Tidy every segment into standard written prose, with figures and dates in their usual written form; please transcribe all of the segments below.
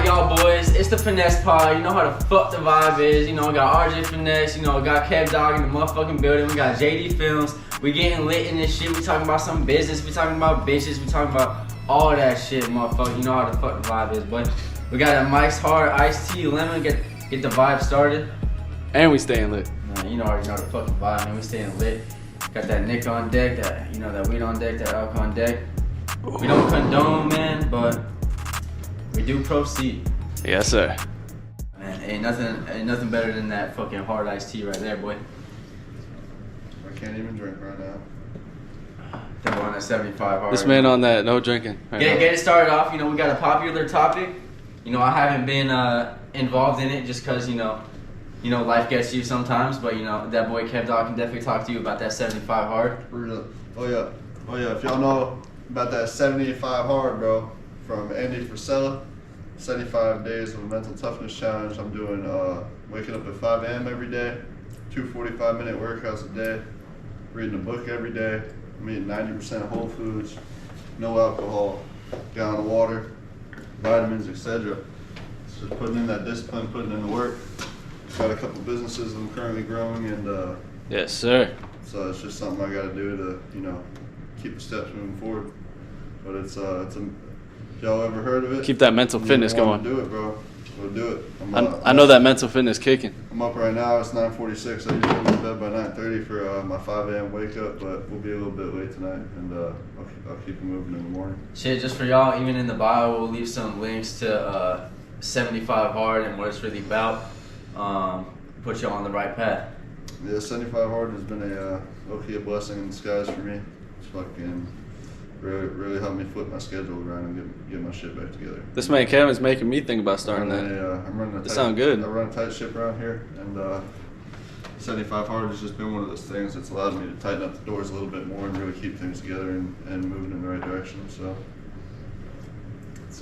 y'all boys? It's the Finesse Pod. You know how the fuck the vibe is. You know, I got RJ Finesse. You know, I got Kev Dog in the motherfucking building. We got JD Films. We getting lit in this shit. We talking about some business. We talking about bitches. We talking about all that shit, motherfucker. You know how the fuck the vibe is, but we got a Mike's Hard Iced Tea Lemon. Get the vibe started. And we staying lit. Man, you know already know the fucking vibe, man. We staying lit. Got that Nick on deck. That that weed on deck. That alcohol on deck. We don't condone, man, but we do proceed. Yes, sir. Man, ain't nothing better than that fucking hard iced tea right there, boy. I can't even drink right now. Think we're on that 75 hard. This man on that, no drinking. Right Get it started off. You know, we got a popular topic. You know, I haven't been involved in it just because, you know, life gets you sometimes. But, you know, that boy Kev Dog can definitely talk to you about that 75 hard. For real. Oh, yeah. If y'all know about that 75 hard, bro, from Andy Frisella, 75 days of a mental toughness challenge. I'm doing waking up at 5 a.m. every day, 2 45-minute workouts a day, reading a book every day. I'm eating 90% whole foods, no alcohol, gallon of water, vitamins, etc. Just putting in that discipline, putting in the work. Got a couple businesses I'm currently growing, and yes, sir. so it's just something I got to do to, keep the steps moving forward. But it's if y'all ever heard of it? Keep that mental fitness going. Do it, bro. We'll do it. I know that mental fitness kicking. I'm up right now. It's 9:46. I usually go to bed by 9:30 for my 5 a.m. wake up, but we'll be a little bit late tonight, and I'll keep it moving in the morning. Shit, just for y'all, even in the bio, we'll leave some links to 75 hard and what it's really about. Put y'all on the right path. Yeah, 75 hard has been a blessing in disguise for me. It's fucking really helped me flip my schedule around and get my shit back together. This man Kevin's making me think about starting that. I'm running a tight, sound good. I run a tight ship around here, and 75 hard has just been one of those things that's allowed me to tighten up the doors a little bit more and really keep things together and moving in the right direction. So it's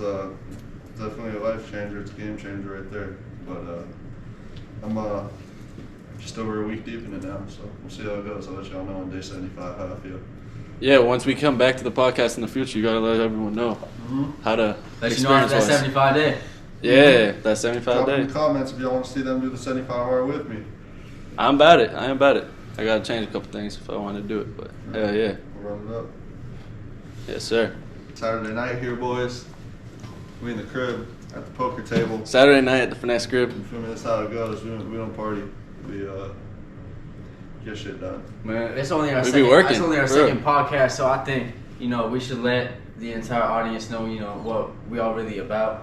definitely a life changer. It's a game changer right there. But I'm just over a week deep in it now, so we'll see how it goes. I'll let y'all know on day 75 how I feel. Yeah, once we come back to the podcast in the future, you gotta let everyone know how to Let you know how that 75 day. Yeah, that 75 Drop day. in the comments if y'all want to see them do the 75 hard with me. I am about it. I gotta change a couple things if I want to do it, but hell yeah. We'll run it up. Yes, sir. Saturday night here, boys. We in the crib at the poker table. Saturday night at the Finesse Crib. You feel me? That's how it goes. We don't party. We get shit done. Man, it's only our We be second, working, it's only our bro. second podcast, so I think, we should let the entire audience know, what we all really about.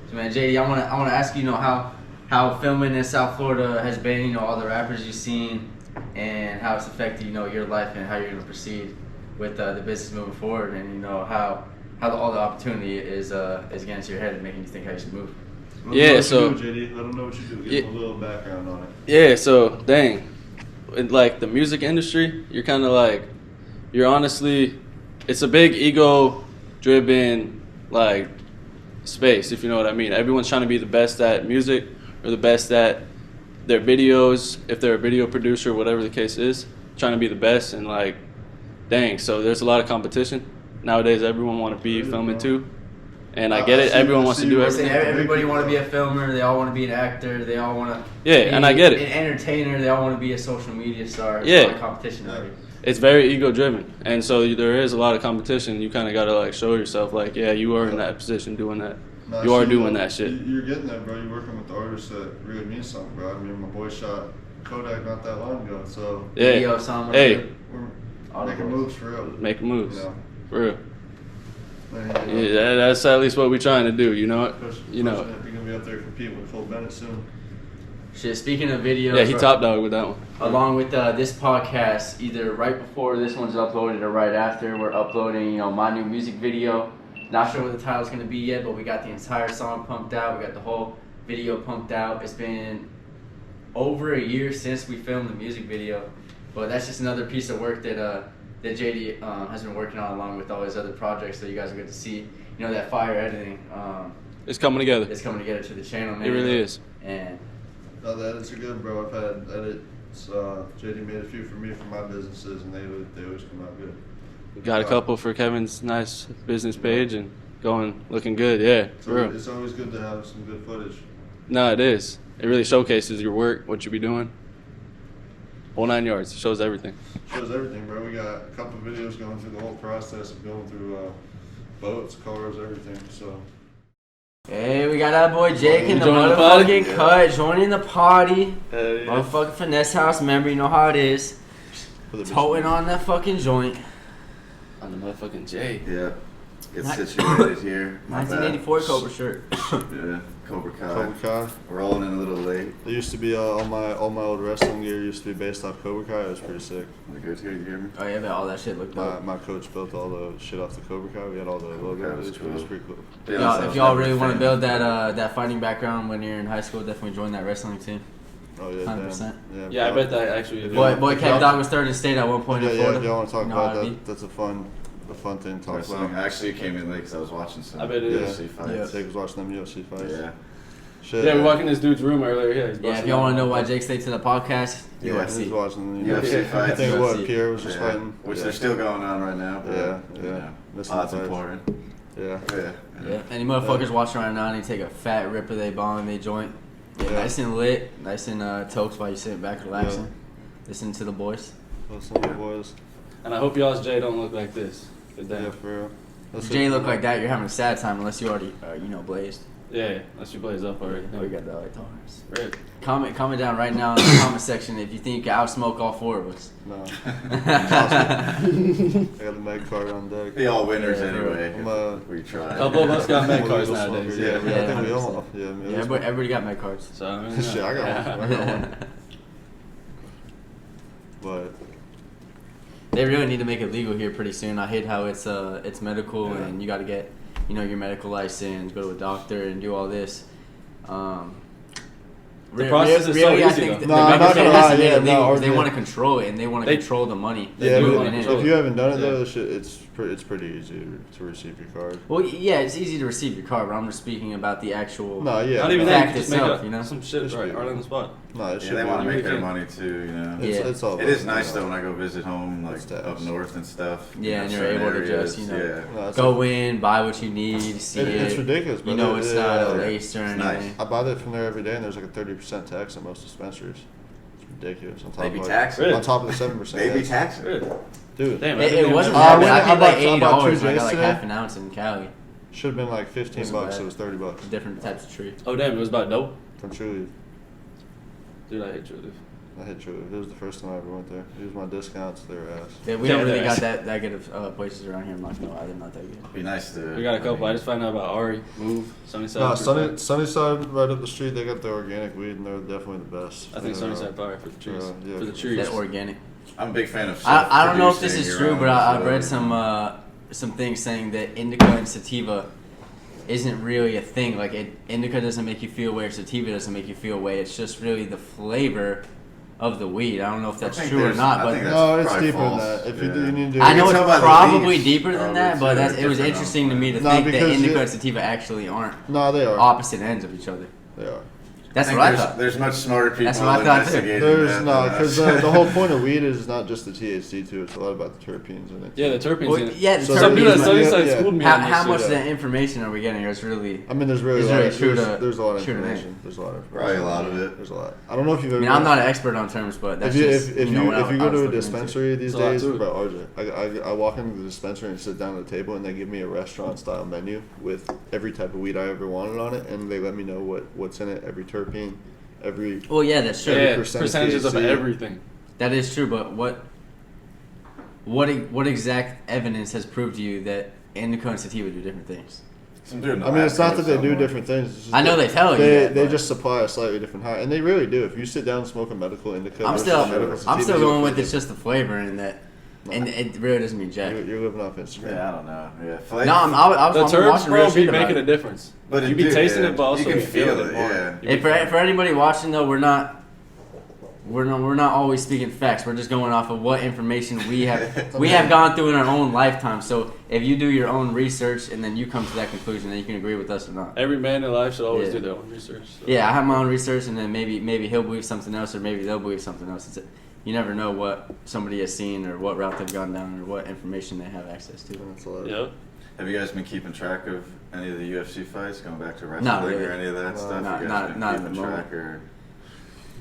So man, JD, I wanna ask you, how filming in South Florida has been, all the rappers you've seen, and how it's affected, your life and how you're gonna proceed with the business moving forward, and how all the opportunity is getting to your head and making you think how you should move. Let them know what you do. Give them a little background on it. Yeah, so dang, in like the music industry, you're kind of like, you're honestly, it's a big ego-driven like space, if you know what I mean. Everyone's trying to be the best at music or the best at their videos, if they're a video producer, whatever the case is, trying to be the best, and like, dang, so there's a lot of competition. Nowadays, everyone want to be filming too. And I get it. Everyone wants to do everything. Everybody want to be a filmer. They all want to be an actor. They all want to be and I get it. An entertainer. They all want to be a social media star. It's Yeah. a lot of competition already. It's very ego driven, and so there is a lot of competition. You kind of gotta like show yourself, like, yeah, you are in that position doing that. You are doing that shit. You're getting that, bro. You're working with the artists that really mean something, bro. I mean, my boy shot Kodak not that long ago, so Yeah. Hey, we're making moves for real. Make moves. For real. Man, Yeah, that's at least what we're trying to do, you know? You're gonna be out there competing with Cole Bennett soon. Shit, speaking of videos, Yeah, he top dog with that one. Along with this podcast, either right before this one's uploaded or right after, we're uploading, my new music video. Not sure what the title's gonna be yet, but we got the entire song pumped out. We got the whole video pumped out. It's been over a year since we filmed the music video, but that's just another piece of work that JD has been working on along with all his other projects that you guys will get to see. That fire editing. It's coming together. It's coming together to the channel, man. It really is. And no, the edits are good, bro. I've had edits. JD made a few for me for my businesses, and they always come out good. Got a couple for Kevin's nice business page, and looking good. Yeah, So for real. it's always good to have some good footage. No, it is. It really showcases your work, what you be doing. Whole 9 yards. It shows everything. Shows everything, bro. We got a couple of videos going through the whole process of going through boats, cars, everything. So. Hey, we got that boy Jake in the Joining the pod? motherfucking cut, joining the party. Yeah. Motherfucking Finesse House member, you know how it is. For the Toting on that fucking joint. On the motherfucking J. Yeah. Get situated here. My bad. 1984 Cobra shirt. Yeah. Cobra Kai. Cobra Kai. Rolling in a little late. It used to be all my old wrestling gear used to be based off Cobra Kai. It was pretty sick. Wanna go to it, you hear me? Oh yeah, but all that shit looked dope. My coach built all the shit off the Cobra Kai. We had all the logos. was It was cool. pretty cool. If y'all really want to build that fighting background when you're in high school, definitely join that wrestling team. Oh yeah, 100%. damn. Yeah, I bet that actually. Boy, Cat Dog was third in state at one point Yeah, in yeah. Florida. If y'all want to talk You know about how it that, that's a fun thing to talk Wrestling. about. I actually came in late because I was watching some I bet it is. UFC fights. Yeah. Jake was watching them UFC fights. Yeah. Shit. Yeah, we walked in this dude's room earlier. Yeah, he's Yeah, if busting y'all out. want to know why Jake stayed to the podcast, Yeah, He was UFC. watching the UFC I fights. think what UFC. Pierre was just Yeah. fighting. Which yeah. they're still going on right now. But, Yeah, you yeah. know, Missing Pod's the fights. important. Yeah. Yeah. Yeah, any motherfuckers watching right now and they take a fat rip of their bong, they joint. Yeah, Yeah. nice and lit, nice and tokes while you sitting back relaxing, listening to the boys. Those little boys. And I hope y'all's J don't look like this. 'Cause Yeah, damn. for real. If Jay look like that, you're having a sad time unless you already, blazed. Yeah, unless you blaze up already. We got the light tolerance. Right. Comment down right now in the comment section if you think you can outsmoke all four of us. No. I got the Meg card on deck. They all winners Yeah, anyway. I'm, we try. A couple of us got med I'm a cards legal nowadays. smoker. Yeah, Yeah, I think we all. 100%. Yeah, Yeah, everybody got med cards. So, I mean, Shit, I got one. I got one. But They really need to make it legal here pretty soon. I hate how it's medical Yeah. and you got to get, your medical license, go to a doctor and do all this. The process is so I easy, think though. No, the not government gonna has lie, to make yeah, it legal no, 'cause they yeah. want to control it and they want to They- control the money. yeah, do but wanna control if you haven't done it Yeah. though, shit, it's pretty easy to receive your card. Well, yeah, it's easy to receive your card, but I'm just speaking about the actual. No, yeah. Not even no, that. You Fact can just make itself, up some shit Just right be- on the spot. No, it Yeah, should they be. want to You make their can- money too, you know. Yeah. It's all It is about, nice you though know. when I go visit home, like It's tax. up north and stuff. Yeah, and you're certain able to areas, just, yeah. No, it's go in, buy what you need, see It's it. ridiculous, You but know it's not a yeah. lace or It's anything. nice. I buy that from there every day, and there's like a 30% tax at most dispensaries. It's ridiculous. On top They of be like, taxing. Really? On top of the 7%. They be yes. taxing. Really? Dude, Damn, I It think wasn't I that when bad. I I paid bought- like I bought $80 two and I got like J's half an ounce in Cali. should have been like 15 Wasn't bucks. bad. It was 30 bucks Different types of tree. Oh damn, it was about dope. from Trulieve. Dude, I hate Trulieve. I hit Trulieve. It was the first time I ever went there. Used my discounts. They were ass. Yeah, we Tell don't me really that. got that good of places around here. I'm not gonna lie, they're not that good. Be nice to. We got a couple. I just found out about Ari, Move, Sunnyside. No, Pretty fire. Sunnyside, right up the street, they got the organic weed, and they're definitely the best. I think They're, Sunnyside fire for the trees. yeah, For the for trees. That organic. I'm a big fan of. I don't know if this self-producing is your true, own but I've flower, read you know. some things saying that indica and sativa isn't really a thing. Like indica doesn't make you feel way, or sativa doesn't make you feel way. It's just really the flavor of the weed. I don't know if that's think true or there's- not, I but think that's No, it's probably deeper than false. that. If you Yeah. do, you need to. I know can it's tell by the probably leaves, deeper than that. probably, But too. it was Different interesting to me to No, think that because indica you- and sativa actually aren't No, they are. opposite ends of each other. They are. That's think what I there's, thought. There's much smarter people That's what I thought, too. investigating There's that no, than because us. the whole point of weed is not just the THC too. It's a lot about the terpenes in it. Yeah, the terpenes. Well, in it. yeah, the So Some people at terpenes. Sunnyside yeah. schooled me How, on this how shit. much of yeah. that information are we getting? It's really. I mean, there's really Is a there lot. a true to- There's a lot of true to name? information. There's a lot of information. Probably a lot of it. There's a lot. I don't know if you've I ever. mean, I'm not an expert on terms, but that's if you just if you know, you what if you I go was to a looking into. dispensary these It's a lot days, to it. bro, RJ, I walk into the dispensary and sit down at the table and they give me a restaurant style menu with every type of weed I ever wanted on it, and they let me know what's in it, every terpene, every. Well, yeah, that's true. Yeah, percent percentages of THC. everything. That is true, but what exact evidence has proved to you that indica and sativa do different things? Some dude in the I mean, lab it's not that knows they do somewhere. different things. It's just I know that they tell you that, They but- just supply a slightly different high, and they really do. If you sit down and smoke a medical indica, I'm versus still a medical I'm sativa, still you'll going with feel it's just the flavor and that, and it really doesn't mean jack. You're living off Instagram. Yeah, I don't know. Yeah, flavor. No, I The was terps, watching real bro, be shit about making a it. difference. But You be tasting it, but also you can you feel feel it. it. Yeah. Hey, for anybody watching though, we're not always speaking facts. We're just going off of what information we have gone through in our own lifetime. So if you do your own research and then you come to that conclusion, then you can agree with us or not. Every man in life should always Yeah. do their own research. So. Yeah, I have my own research, and then maybe he'll believe something else, or maybe they'll believe something else. You never know what somebody has seen, or what route they've gone down, or what information they have access to. That's a lot. Yep. Have you guys been keeping track of any of the UFC fights, going back to wrestling Not really. or any of that stuff? not- You guys not- been not at keeping the moment. track, or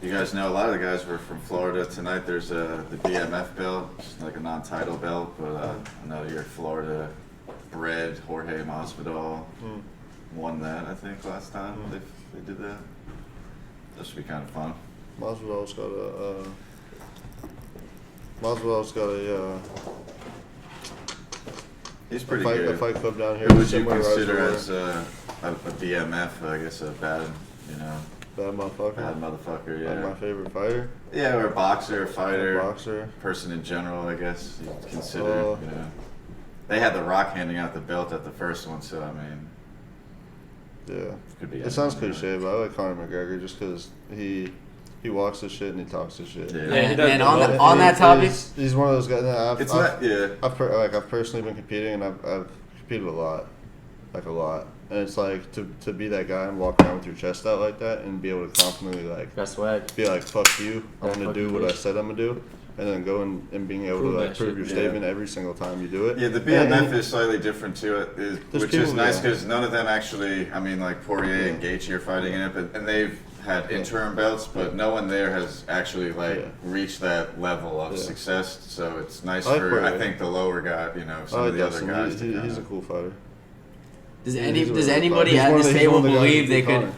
you guys know a lot of the guys were from Florida tonight. There's the BMF belt, just like a non-title belt, but I know you're Florida bred. Jorge Masvidal won that, I think, last time they did that. That should be kind of fun. Masvidal's got a He's pretty a good. fight club down here. Who would you similar to consider Rise as a BMF? I guess a bad, Bad motherfucker. bad motherfucker. Like my Yeah. favorite fighter. Yeah, or a boxer, a fighter, Boxer. person in general. I guess you'd consider. Uh, They had The Rock handing out the belt at the first one, so I mean, Yeah. could be. It sounds anyone, cliche, but I like Conor McGregor just because he walks his shit and he talks his shit. Yeah. Yeah, he does And know on, that. on that topic, he's one of those guys. It's not. Yeah. I've personally been competing, and I've competed a lot, and it's like to be that guy and walk around with your chest out like that and be able to confidently like got swag. be like fuck you, I'm Yeah, gonna fuck do you, what I bitch. said I'm gonna do, and then go and being able Prove to like that prove shit, your yeah. statement every single time you do it. Yeah, the And- BMF and- is slightly different too, There's which is people, nice yeah. because none of them actually. I mean, like Poirier and Yeah. Gaethje are fighting in it, and they've had Yeah. interim belts, but no one there has actually like Yeah. reached that level of Yeah. success. So it's nice I like for I Poirier. think the lower guy, some I of like the other Dustin. guys. He's to a kinda- cool fighter. Does He's any a does really anybody he's at one of this the- he's table one of the guys believe who they beat could Conor.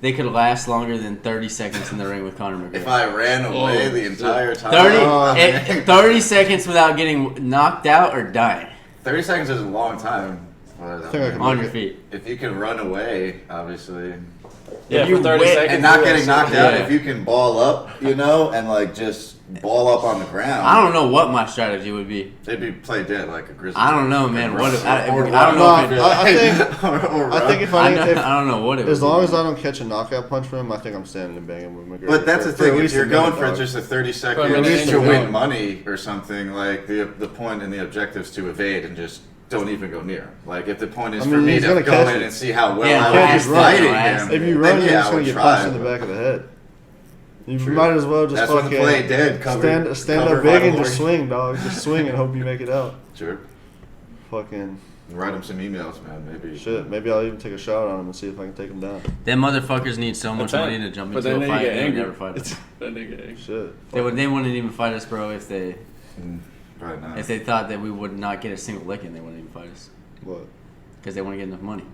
they could last longer than 30 seconds in the ring with Conor McGregor? If I ran away Oh, the entire time, 30, Oh, eh, 30 seconds without getting knocked out or dying 30 seconds is a long time. But, I think I can on make your it. feet. if you can run away, obviously, Yeah, If you for 30 win- seconds. and not you getting actually- knocked out, Yeah. if you can ball up, and like just ball up on the ground, I don't know what my strategy would be. they'd be play dead like a grizzly. I don't know, man. What if, I don't No, know if it, I think if I, I, know, if, I don't know what it as would long be. as I don't catch a knockout punch from him, I think I'm standing and banging with McGregor. But that's the for thing. at If least you're a going minute, for dog. just a 30-second For a minute, to you're win going. money or something, like the point and the objective is to evade and just don't even go near him. Like if the point is I for mean, me he's to gonna go catch in it. and see how well Yeah, I last was hit, fighting last him, If you then run, you're yeah, just I gonna would get try, punched in the but- back of the head. You True. might as well just That's when fucking play dead. Cover, stand cover up big and vital just organ. swing, dog. Just swing and hope you make it out. Sure. Fucking Write him some emails, man. Maybe. shit. Maybe I'll even take a shot on him and see if I can take him down. Them motherfuckers need so much That's money it. to jump But into then a they fight. get They would angry. never fight us. Then they get angry. Shit. They wouldn't even fight us, bro, if they Probably not. if they thought that we would not get a single lick in. They wouldn't even fight us What? because they wouldn't get enough money.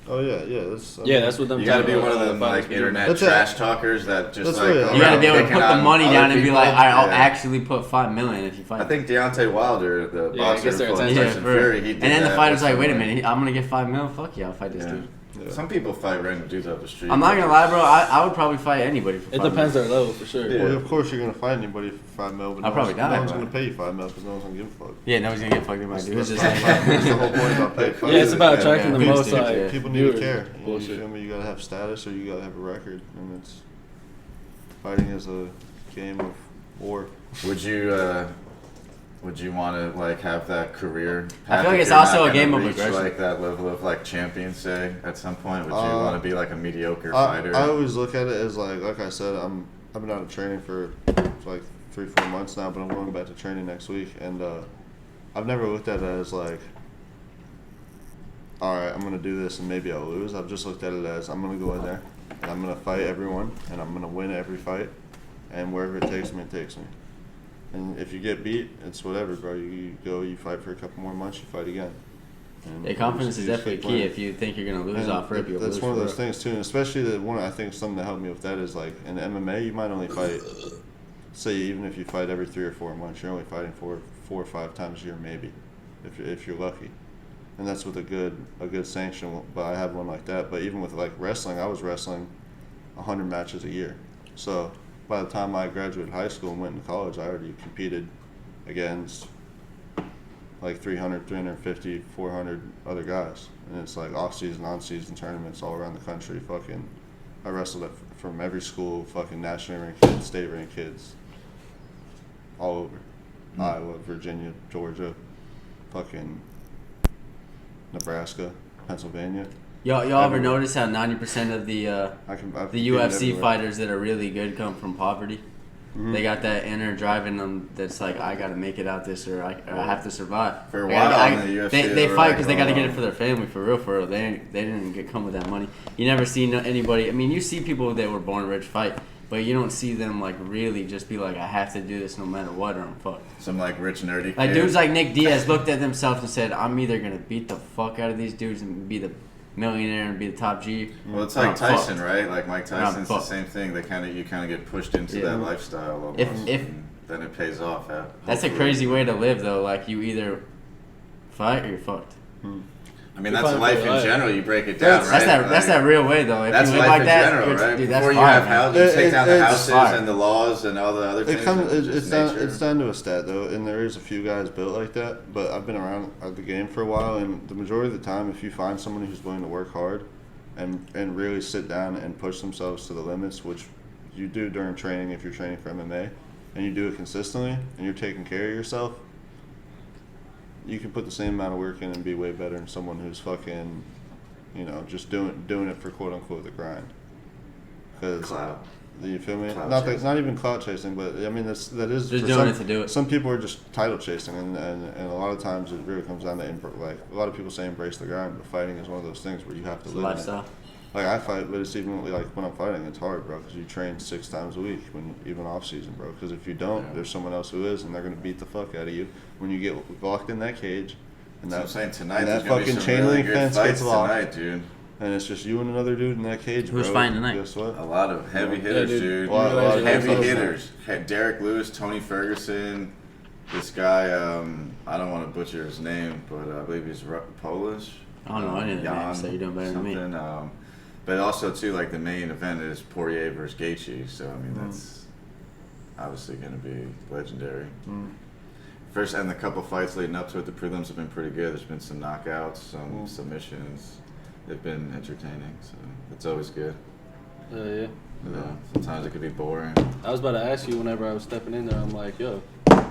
Oh yeah. That's, Yeah, that's what them. You gotta be type one of them fighters like do. internet That's trash talkers that just That's like. right. go You gotta around be able to picking put the on money other down and be people. like, I'll Yeah. actually put $5 million if you fight. I think Deontay Wilder, the Yeah, I boxer guess they're for attention. Tyson Fury, he did and then the that fighter's with like, wait a someone. minute, I'm gonna get $5 million. Fuck yeah, I'll fight this Yeah. dude. Yeah. Some people fight random dudes off the street. I'm not gonna lie, bro. I would probably fight anybody for It $5 depends million. their level for sure. Yeah. Well, of course you're gonna find anybody for $5 million, but I'll probably die, no one's bro. gonna pay you $5 million because no one's gonna give a fuck. Yeah, nobody's gonna get fucking my dude. It's just That's like, the whole point about paying. Yeah, it's about Yeah, attracting yeah. the most People- like People need to viewers. care. You Bullshit. feel me? You gotta have status or you gotta have a record, and it's fighting is a game of war. Would you want to like have that career? I feel path like if it's you're also not a game gonna of reach, aggression. Like that level of like champion, say at some point. Would you Uh, want to be like a mediocre I fighter? always look at it as like I said, I've been out of training for like 3-4 months now, but I'm going back to training next week, and I've never looked at it as like, all right, I'm gonna do this and maybe I'll lose. I've just looked at it as I'm gonna go in there and I'm gonna fight everyone and I'm gonna win every fight, and wherever it takes me, it takes me. And if you get beat, it's whatever, bro. You go, you fight for a couple more months, you fight again. And yeah, confidence you is just definitely keep key. winning. If you think you're gonna lose And off rip, you'll that's lose. one of for those real. things too, and especially the one I think something that helped me with that is like in MMA, you might only fight. Say even if you fight every 3 or 4 months, you're only fighting 4 or 5 times a year, maybe, if you're lucky, and that's with a good sanction. But I have one like that. But even with like wrestling, I was wrestling 100 matches a year. So by the time I graduated high school and went into college, I already competed against like 300, 350, 400 other guys. And it's like off-season, on-season tournaments all around the country. Fucking, I wrestled from every school, fucking nationally ranked kids, state ranked kids, all over. Iowa, Virginia, Georgia, fucking Nebraska, Pennsylvania. Y'all ever Everywhere. notice how 90% of the I've UFC competed everywhere. fighters that are really good come from poverty? They got that inner drive in them that's like, I got to make it out this, or I have to survive. For a while in the UFC, they were fight like, because they got to get it for their family, for real. They didn't come with that money. You never see anybody. I mean, you see people that were born rich fight, but you don't see them like really just be like, I have to do this no matter what, or I'm fucked. Some like rich nerdy Like kid. dudes like Nick Diaz looked at themselves and said, I'm either gonna beat the fuck out of these dudes and be the millionaire and be the top G. Well, it's like Tyson, fucked. right? Like Mike Tyson's the fucked. same thing. You kind of get pushed into that lifestyle almost. And then it pays off. That's a crazy way to live, though. Like, you either fight or you're fucked. I mean, that's life in general. You break it down, right? That's that real way, though. If That's you live life like in that, general, right? dude, that's Before you fire, have man. houses, you take down the It's houses fire. and the laws and all the other things. It's down to a stat though, and there is a few guys built like that. But I've been around the game for a while, and the majority of the time, if you find someone who's willing to work hard and really sit down and push themselves to the limits, which you do during training if you're training for MMA, and you do it consistently, and you're taking care of yourself, you can put the same amount of work in and be way better than someone who's fucking, just doing it for quote unquote the grind. Because Clout. you feel me? Clout Not even clout chasing, but I mean that is Just for doing it to do it. Some people are just title chasing, and a lot of times it really comes down to like a lot of people say embrace the grind, but fighting is one of those things where you have to It's a live lifestyle. in it. Like I fight, but it's even like when I'm fighting, it's hard, bro, because you train 6 times a week, even off season, bro. Because if you don't, there's someone else who is, and they're gonna beat the fuck out of you when you get locked in that cage. And That's what I'm saying. Tonight, and there's that gonna be fucking some chain really link good fence fights gets locked, tonight, dude. and it's just you and another dude in that cage, bro. Who's fighting tonight? Guess what? A lot of heavy hitters, dude. A lot of Heavy heavy hitters. Derek Lewis, Tony Ferguson. This guy, I don't want to butcher his name, but I believe he's Polish. I don't know any of the Jan names, so you're doing better than me. something. But also, too, like the main event is Poirier versus Gaethje. So, I mean, that's obviously going to be legendary. First, and the couple fights leading up to it, the prelims have been pretty good. There's been some knockouts, some submissions. They've been entertaining, so it's always good. Yeah. Sometimes it could be boring. I was about to ask you whenever I was stepping in there. I'm like, yo,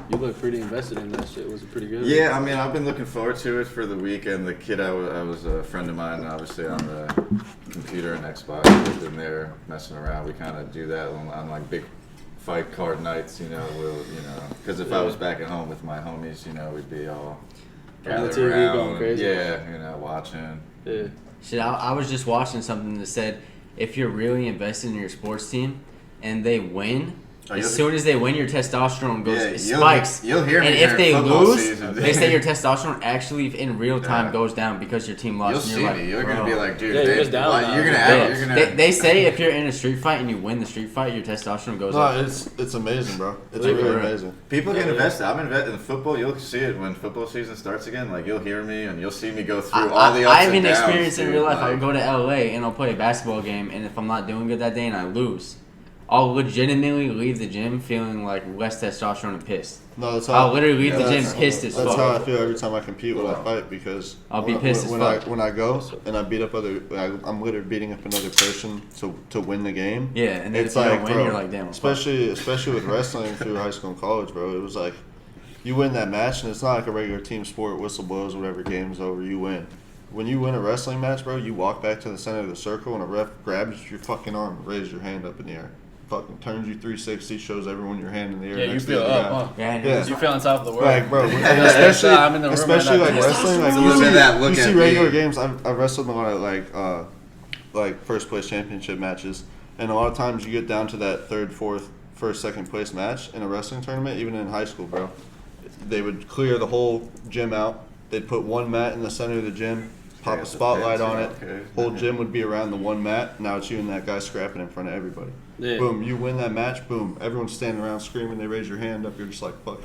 you look pretty invested in that shit. Was it pretty good? Yeah, I mean, I've been looking forward to it for the weekend. The kid I was a friend of mine, obviously on the computer and Xbox. We've been there messing around. We kind of do that on like big fight card nights, because if I was back at home with my homies, we'd be all gathered TV around, going crazy. watching. Yeah. Shit, I was just watching something that said, if you're really invested in your sports team and they win, as soon as they win, your testosterone spikes. You'll hear me and if during they football lose, season. they say your testosterone actually in real time Yeah. goes down because your team lost. You'll and see you're like, me. You're bro. gonna be like, dude, Yeah, you're just down now. you're gonna Yeah. act. You're gonna. They say if you're in a street fight and you win the street fight, your testosterone goes up. No, it's amazing, bro. It's Like, really bro. amazing. People get invested. I'm invested in football. You'll see it when football season starts again. Like you'll hear me and you'll see me go through all the ups I've and been downs. experienced in dude. real life. I Like, would go to LA and I'll play a basketball game, and if I'm not doing good that day and I lose, I'll legitimately leave the gym feeling like less testosterone and pissed. No, that's I'll how. literally leave the gym that's- pissed as That's how I fuck. feel every time I compete when I fight, because I'll be pissed as when fuck. when I go and I beat up I'm literally beating up another person to win the game. Yeah, and then It's if you like, don't win, bro, you're like, damn. especially with wrestling through high school and college, bro. It was like you win that match, and it's not like a regular team sport. Whistle blows, whatever, game's over, you win. When you win a wrestling match, bro, you walk back to the center of the circle, and a ref grabs your fucking arm, raises your hand up in the air, fucking turns you 360, shows everyone your hand in the air. Yeah, you next to feel the other up, guy. huh? Yeah, You feel on top of the world. Like, bro, and especially, I'm in the room especially right like now. wrestling, like It's a you little bit see, of that look you see at regular me. games. I've wrestled in a lot of like first place championship matches, and a lot of times you get down to that third, fourth, first, second place match in a wrestling tournament. Even in high school, bro, they would clear the whole gym out. They'd put one mat in the center of the gym, pop Yeah, a spotlight on it. okay. Whole gym would be around the one mat. Now it's you and that guy scrapping in front of everybody. Yeah. Boom, you win that match. Boom, everyone's standing around screaming. They raise your hand up. You're just like fuck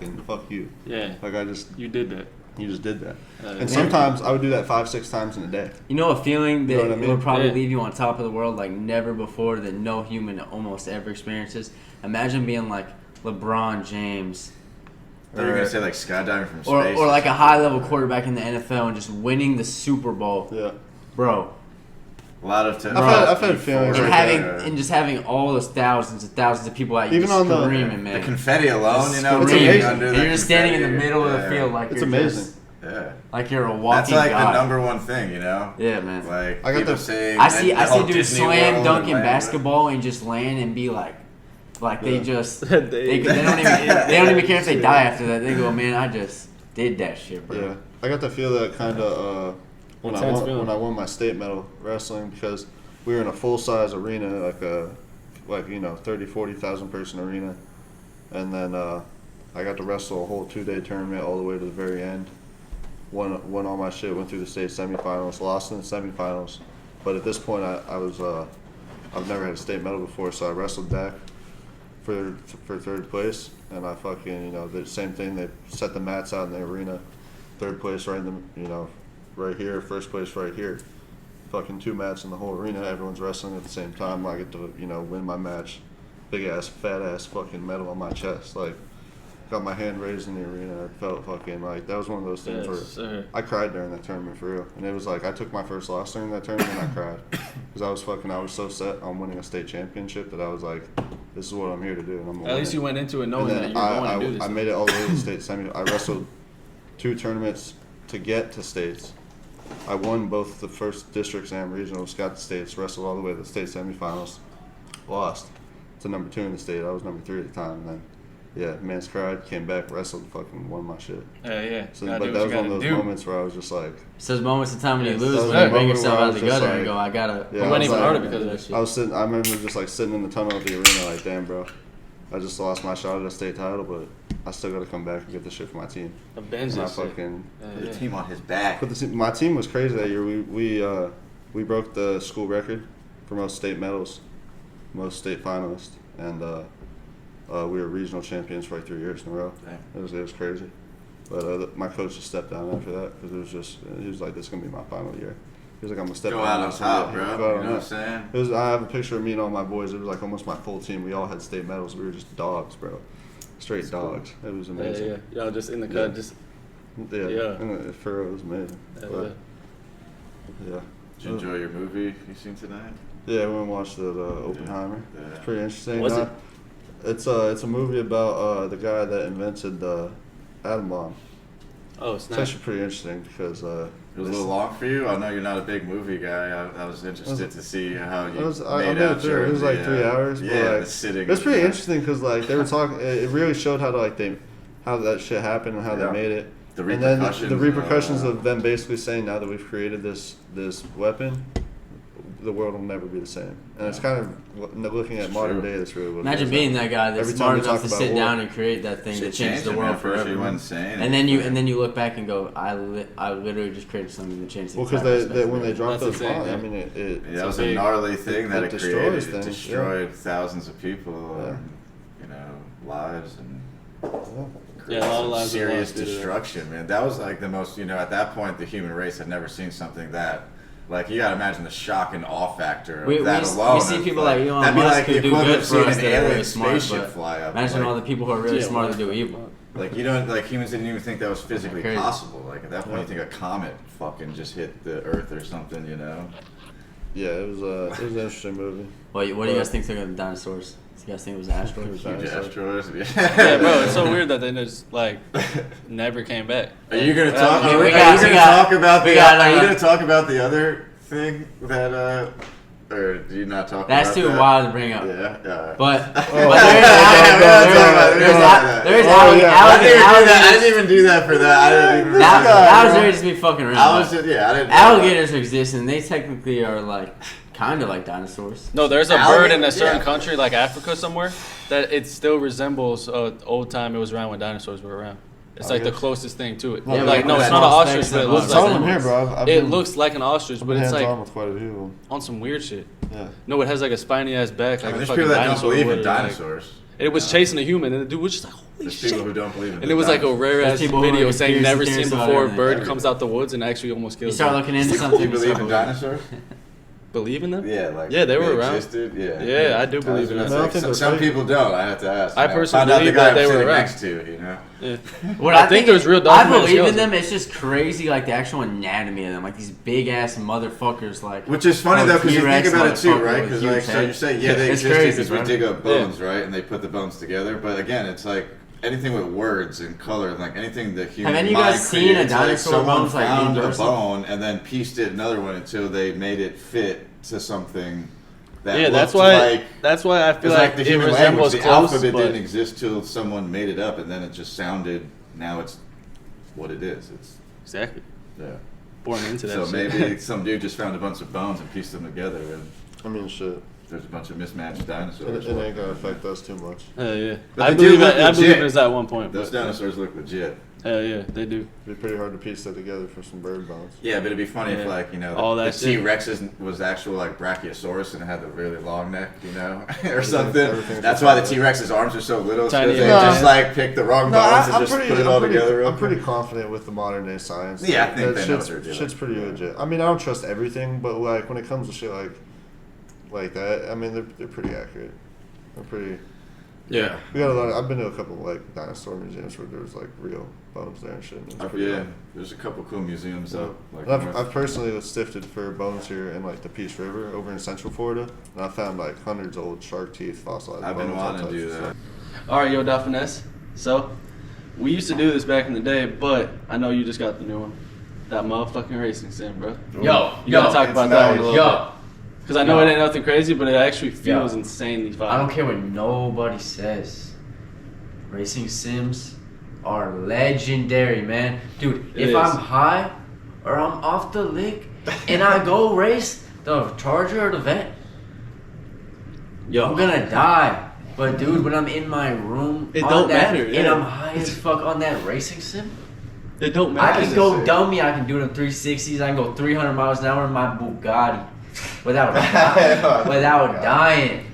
you. Yeah. Like You did that. you just did that. Yeah. And sometimes I would do that 5-6 times in a day. You know a feeling that You know what I mean? will probably Yeah. leave you on top of the world like never before, that no human almost ever experiences? Imagine being like LeBron James. I thought you were gonna say like skydiving from Or, space. or like a high-level quarterback in the NFL and just winning the Super Bowl. Yeah. Bro. a lot of time. I've had feelings And like just having all those thousands and thousands of people at you Even just on the- screaming, man. The confetti alone, you know, It's Screaming. amazing. under And the you're just standing in the confetti. middle of the Yeah. field like It's you're amazing. just, Yeah. like you're a walking That's like god. the number one thing, you know? Yeah, man. Like, I got people the- say... I see the whole dudes Disney slam World dunk in and land, basketball and just land and be like, Like they just they don't even care if they die after that. They go, man, I just did that shit, bro. Yeah, I got to feel that kind of when Intense feeling. when I won my state medal wrestling, because we were in a full size arena, like 30,000-40,000 person arena, and then I got to wrestle a whole 2-day tournament all the way to the very end. Won all my shit, went through the state semifinals, lost in the semifinals, but at this point I've never had a state medal before, so I wrestled back for third place, and I fucking the same thing. They set the mats out in the arena, third place right in the right here, first place right here, fucking 2 mats in the whole arena. Everyone's wrestling at the same time. I get to win my match, big ass fat ass fucking medal on my chest, like. Got my hand raised in the arena. I felt fucking like that was one of those things where I cried during that tournament for real. And it was like I took my first loss during that tournament and I cried because I was so set on winning a state championship that I was like, this is what I'm here to do. And I'm At least you went into it knowing that you're going to do this. I made it all the way to the state semi. I wrestled 2 tournaments to get to states. I won both the first districts and regionals, got to states, wrestled all the way to the state semifinals, lost to number 2 in the state. I was number 3 at the time, and then. Yeah, man's cried, came back, wrestled, fucking won my shit. Yeah. So, but that was one of those moments where I was just like... It's those moments of time when you lose, when you bring yourself out of the gutter and go, I gotta... Yeah, it went even harder because of that shit. I remember just like sitting in the tunnel of the arena like, damn, bro. I just lost my shot at a state title, but I still gotta come back and get the shit for my team. Avenge and I this shit. fucking... Put the team on his back. My team was crazy that year. We broke the school record for most state medals, most state finalists, and... we were regional champions for like 3 years in a row. It was crazy. But my coach just stepped down after that because he was like, this is going to be my final year. He was like, I'm going to step Go out on top, bro. You know what I'm saying? I have a picture of me and all my boys. It was like almost my full team. We all had state medals. We were just dogs, bro. Straight dogs. It was amazing. Yeah. Y'all just in the cut, just... Yeah. For real, it was amazing. Yeah. Did you enjoy your movie you seen tonight? Yeah, we went and watched the Oppenheimer. Yeah. It's pretty interesting. Was it? It's a movie about the guy that invented the atom bomb. Oh, It's snap. actually pretty interesting because It was a little long for you. I know you're not a big movie guy. I was interested to see how you I made it through. It was like 3 hours. Yeah, but the sitting. It's pretty interesting because like they were talking. It really showed how how that shit happened and how they made it. The and then repercussions. the repercussions of them basically saying now that we've created this weapon, the world will never be the same. And it's kind of looking at modern day. That's really what Imagine it is. being that guy that's Every time smart we enough talk to about sit war. down and create that thing that changed the world forever. You went insane. And then you look back and go, I literally just created something that changed the Well, because when they dropped those That's bombs, the I thing, mean, that was a gnarly thing that it created. destroys It things, destroyed thousands of people, Yeah. and, lives, and Yeah, a lot of lives were serious lost due to that. destruction. Man, that was like the most. At that point, the human race had never seen something that. Like, you gotta imagine the shock and awe factor of that alone. We see people like Elon that'd be Musk like the who do equivalent good of for seeing us an that are really alien smart, spaceship but fly up. imagine like, all the people who are really smart to do evil. Like, humans didn't even think that was physically Crazy. possible. Like, at that point, you think a comet fucking just hit the Earth or something, Yeah, it was an interesting movie. What do you guys think of the dinosaurs? Do you guys think it was asteroids? Huge asteroids. Yeah, bro, it's so weird that they just, like, never came back. Are you gonna talk? Yeah, Are you gonna talk about the other thing that? Or do you not talk That's about too that? wild to bring up. Yeah. But I didn't even do that for that. I didn't even. That was there just be fucking around. I didn't. Alligators exist, and they technically are like kind of like dinosaurs. No, there's a bird in a certain country, like Africa somewhere, that it still resembles old time it was around when dinosaurs were around. It's like the closest thing to it. Yeah, like, no, it's that not an all ostrich, specs but it of looks us. like Some of them here, bro. it looks like an ostrich, but it's like with quite a few of them. on some weird shit. Yeah. No, it has like a spiny ass back, like a There's fucking people that don't dinosaur. believe in would, like- dinosaurs. it was chasing a human, and the dude was just like, holy There's shit. people who don't believe in. And it was like a rare ass There's people who are video saying never conspiracy seen theorists before. A about bird everything. comes out the woods and actually almost You kills start them. looking into Do something. you believe in start dinosaurs? Believe in them? Yeah, they were around. Existed? Yeah, I do believe in That's them. I like, think they're some fake. people don't. I have to ask. I personally Find out the believe guy that they I'm were sitting around. next to. Yeah. What I think there's real dogs I in those believe in shells. them. It's just crazy, like the actual anatomy of them, like these big ass motherfuckers. Like, Which is funny though, because you think T-Rex about it too, motherfucker right? with Because huge like, so head. you say, yeah, they It's existed crazy, because we bro. dig up bones, right? And they put the bones together. But again, it's like anything with words and color, and like anything that human Have any of you mind guys seen a creates, like dinosaur someone bones, like, found being a bursted? bone and then pieced it another one until they made it fit to something that Yeah, that's looked why. like, That's why I feel it's like the it human resembles language. The close. alphabet But didn't exist till someone made it up, and then it just sounded. Now it's what it is. It's exactly, yeah. born into that. So shit. maybe some dude just found a bunch of bones and pieced them together, and I mean, shit. there's a bunch of mismatched It, dinosaurs. it ain't gonna affect us too much. Hell yeah. But I they do believe look it. I believe legit. it was at one point. Those But, dinosaurs look legit. hell yeah, they do. It'd be pretty hard to piece that together for some bird bones. Yeah, but it'd be funny Yeah. if, like, you know, All the that T shit. Rex was actual like Brachiosaurus and it had the really long neck, you know, or something. everything's That's just why the like T Rex's arms are so little. Tiny. Because they No. just like picked the wrong bones and just put it all together. Real I'm quick. pretty confident with the modern day science. Yeah, I Like, think that they know shit's, what they're doing. shit's pretty legit. I mean, I don't trust everything, but like when it comes to shit like that, I mean, they're pretty accurate. They're pretty. Yeah. We got a lot. I've been to a couple like dinosaur museums where there's like real bones there and shit. And it's pretty Yeah, dope. there's a couple cool museums up. Like, And I've personally sifted for bones here in like the Peace River over in Central Florida, and I found like hundreds of old shark teeth, fossilized I've been bones, all wanting to types do of that. stuff. All right, yo, Finesse. So, we used to do this back in the day, but I know you just got the new one. That motherfucking racing sim, bro. Yo, You gotta talk it's about that one a nice. little bit. Yo, Because I know Yo. it ain't nothing crazy, but it actually feels Yo. insanely fire. I don't care what nobody says. Racing sims are legendary, man. Dude, It if is. I'm high or I'm off the lick and I go race the Charger or the Vet, Yo, I'm gonna die. But dude, when I'm in my room It on don't that, matter, and yeah. I'm high as fuck on that racing sim, it don't I matter. can go dummy. I can do it in 360s. I can go 300 miles an hour in my Bugatti without dying.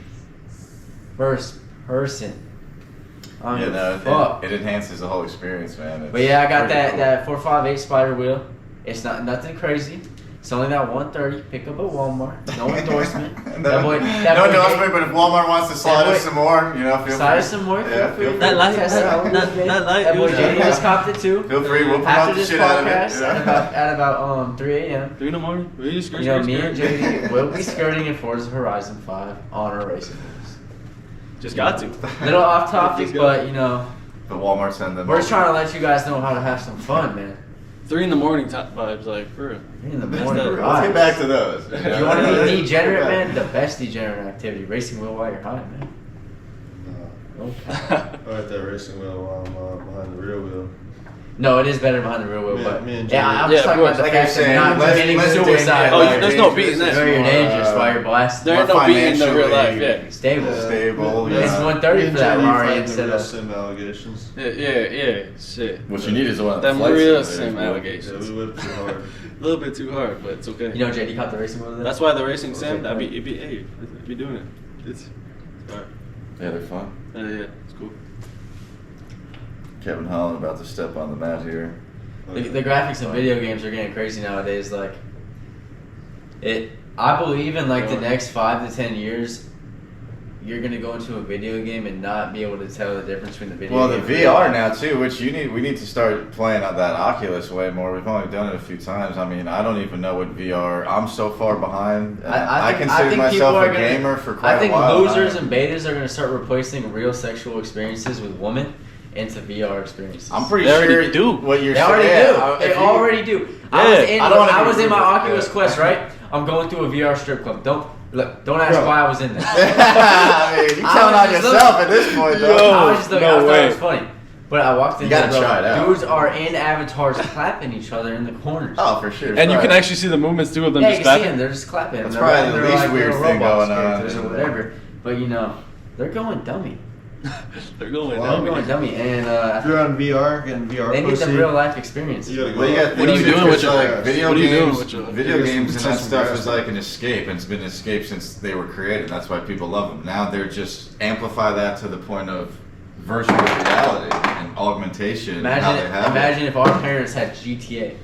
First person. I Yeah, mean, no, fuck. it enhances the whole experience, man. It's But yeah, I got pretty that cool. that 458 spider wheel. It's not nothing crazy. It's only that 130. Pick up at Walmart. No endorsement. That boy, no endorsement, but if Walmart wants to slide boy- us some more, you know, feel Slide free. us some more. Yeah, Feel free. feel free. That light- Test that- it out. that light, That boy dude. JD just copped it too. Feel free, we'll promote After the this shit out of it. podcast, Yeah. at about 3 a.m. 3 in the morning? We just You know, me and JD will be skirting in Forza Horizon 5 on our racing wheels. just got to. Little off topic, Just go. but you know, But Walmart send them. we're just trying to let you guys know how to have some fun, man. 3 in the morning top vibes, like, for real. In the That's morning, that. Let's right. get back to those. If you want to be degenerate, man, the best degenerate activity, racing wheel while you're high, man. Okay. I like that racing wheel while I'm behind the rear wheel. No, it is better behind the real wheel, Me- but me and yeah, Jimmy- I'm Yeah, just of talking about course. the Like fact you're of saying, not less- committing less suicide. Oh, dangerous, there's no beating that. It's very more, dangerous while you're blasting. There ain't more no beating in the real life, financially yeah. Stable. Stable, Yeah. It's yeah. 130 Me and for that Jimmy Rari fighting the instead real of. sim allegations. Yeah, shit. What you need is one of Them flight real simulators, sim bro. Yeah, allegations. we whipped too hard. A little bit too hard, but it's okay. You know, JD caught the racing wheel. That's why the racing sim, it'd be doing it. It's alright. Yeah, they're fun. Yeah, it's cool. Kevin Holland about to step on the mat here. The graphics in video games are getting crazy nowadays. Like, I believe in like the next 5 to 10 years, you're gonna go into a video game and not be able to tell the difference between the video Well, game. the VR now too, which we need to start playing on that Oculus way more. We've only done it a few times. I mean, I don't even know what VR. I'm so far behind. I consider people myself are a gonna- gamer for quite I think a while. losers and betas are gonna start replacing real sexual experiences with women into VR experiences. I'm pretty They sure already do. what you're They saying. already Yeah, do. They if you- already do. Yeah, I don't wanna I be was in my rude, Oculus yeah. Quest, right? I'm going through a VR strip club. Don't ask Bro. why I was in there. I mean, you I telling was on just yourself looking- at this point, Yo. though. I was just looking. no I thought way. it was funny. But I walked in You there, gotta bro. try it out. Dudes are in avatars clapping each other in the corners. Oh, for sure. And you Right. can actually see the movements too of them yeah, just you can see them. clapping. They're just clapping. That's They're probably like- the they're least like weird little thing Roblox going on, characters or isn't it? whatever. But you know, they're going dummy. They're going Well, They're down. going dummy, and If you're on VR, getting VR they need pussy, the real life experiences. you gotta go. Well, you gotta What are you think doing it's with your like life? video What are you doing games? with your life? Video Yeah, games and some that stuff grass. is like an escape, and it's been an escape since they were created. That's why people love them. Now they're just amplify that to the point of virtual reality and augmentation. and how they have Imagine it. if our parents had GTA.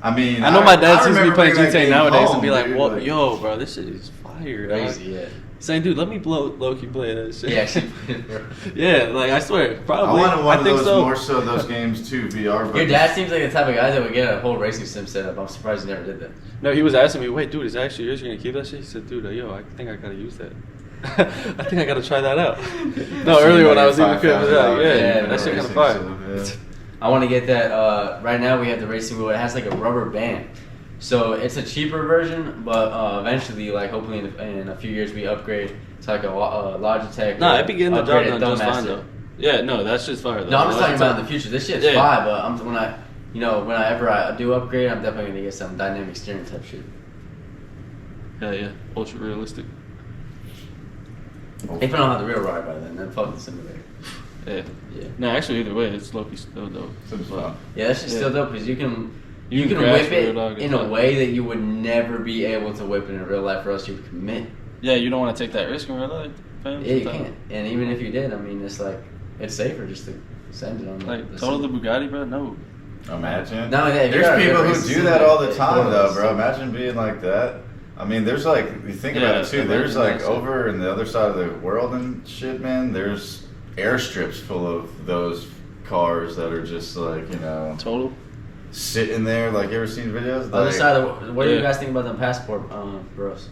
I mean, I know my dad sees me remember playing bringing that GTA game nowadays home, and be like, dude, "What, yo, bro, this shit is fire." Crazy, yeah. Saying, dude, let me low-key play that shit. Yeah, actually. Yeah, like I swear, I probably. wanted one of think those so. more so those games too, VR. But Your dad seems like the type of guy that would get a whole racing sim set up. I'm surprised he never did that. No, he was asking me, "Wait, dude, is that actually yours? You gonna keep that shit?" He said, "Dude, yo, I think I gotta use that. I think I gotta try that out." No, earlier when I was even crib, $5,000 yeah, yeah, that shit kind of racing fire. sim, yeah. I want to get that. Right now we have the racing wheel. It has like a rubber band. So it's a cheaper version, but eventually, like hopefully in a few years, we upgrade to like a Logitech. Nah, it'd be getting the job upgraded done just fine Dumbmaster. though. Yeah, no, that's just fire though. No, I'm just talking Logitech- about in the future. This shit's Yeah. fine, but whenever I do upgrade, I'm definitely gonna get some dynamic steering type shit. Yeah, ultra realistic. If I don't have the real ride by then fuck the simulator. Yeah. Yeah. No, actually, either way, it's low-key still dope. Yeah, that shit's Yeah. still dope because you can You can grasp whip it real dog in a attack. way that you would never be able to whip it in real life, or else you would commit. Yeah, you don't want to take that risk in real life, fam. Yeah, you sometimes. can't. And even if you did, I mean, it's like it's safer just to send it on. Like, the total the sim- Bugatti, bro? No. Imagine. No, yeah, if you There's got a people good who do reason that to all do the it, time, of though, course. bro. Imagine being like that. I mean, there's like, you think Yeah, about it too. There's imagine like that. over in the other side of the world and shit, man. There's airstrips full of those cars that are just like, Total? sitting there. Like, you ever seen videos? Other Like, side of what do you Yeah. guys think about them passport bros?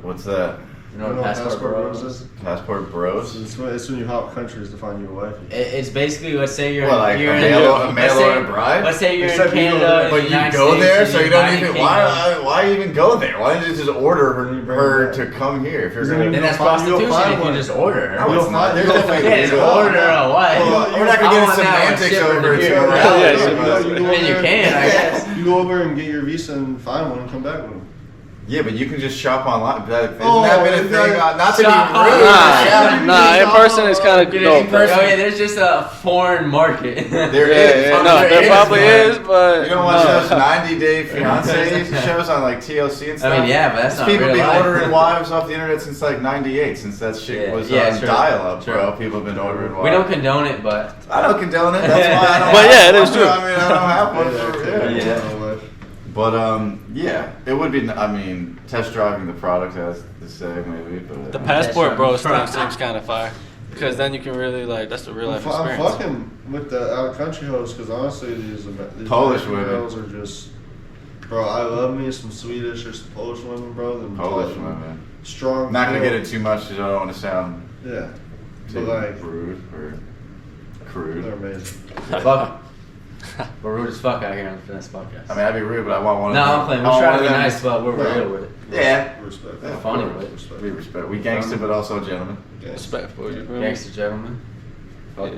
what's that? You know what passport bros is? Passport bros? It's when you hop countries to find you a wife. It's basically, let's say you're What, like you're a in mail order bride? Let's say you're Except in you go Canada, there, in But the you United go States, there, in so the you don't United even. Kingdom. Why even go there? Why don't you just order her Yeah. to come here if you're Then gonna? Then that's You'll find prostitution if you one. just order her. No, it's not. There's You'll definitely Yeah, just find order her a wife. Well, We're not gonna I get into want that one semantics shipped over to it. here. Yeah, You go I mean, you over- can, I guess. You go over and get your visa and find one and come back with them. Yeah, but you can just shop online. Isn't Oh, that been a is thing? that- Not to be Shop rude. online. Yeah, Nah, in person is kind of Get it dope. in person. Oh yeah, there's just a foreign market. There Yeah, is. no, there is, probably man. is, but You don't watch no. those 90-day fiance shows on like TLC and stuff? I mean, yeah, but that's There's not people real been life. ordering wives off the internet since like '98, since that shit Yeah, was yeah, on true. dial-up, True. bro. People have been ordering wives. We don't condone it, but I don't condone it. That's why I don't. But have yeah, it one. is true. I mean, I don't have one. Yeah, For, yeah. But yeah, it would be. I mean, test driving the product has to say maybe, but The passport bros thing Right. seems kind of fire. Because then you can really, like, that's the real life I'm experience. fucking with the out of country hoes because honestly, these Polish American women. girls are just, bro. I love me some Swedish or some Polish women, bro. Them Polish fucking women. strong. Not gonna girl. get it too much because I don't want to sound Yeah, too but like rude or crude. they're amazing. fuck. We're rude as fuck out here on the Finesse Podcast. I mean, I'd be rude, but I want one. No, of them. I'm playing. I We're want trying one to be of them. nice, but we're Right. real with it. Yeah. Respect. Yeah, funny, of course. but- Respect. We respect. We gangster, but also gentlemen. Respect for you, bro. Gangster gentlemen. Yeah. Is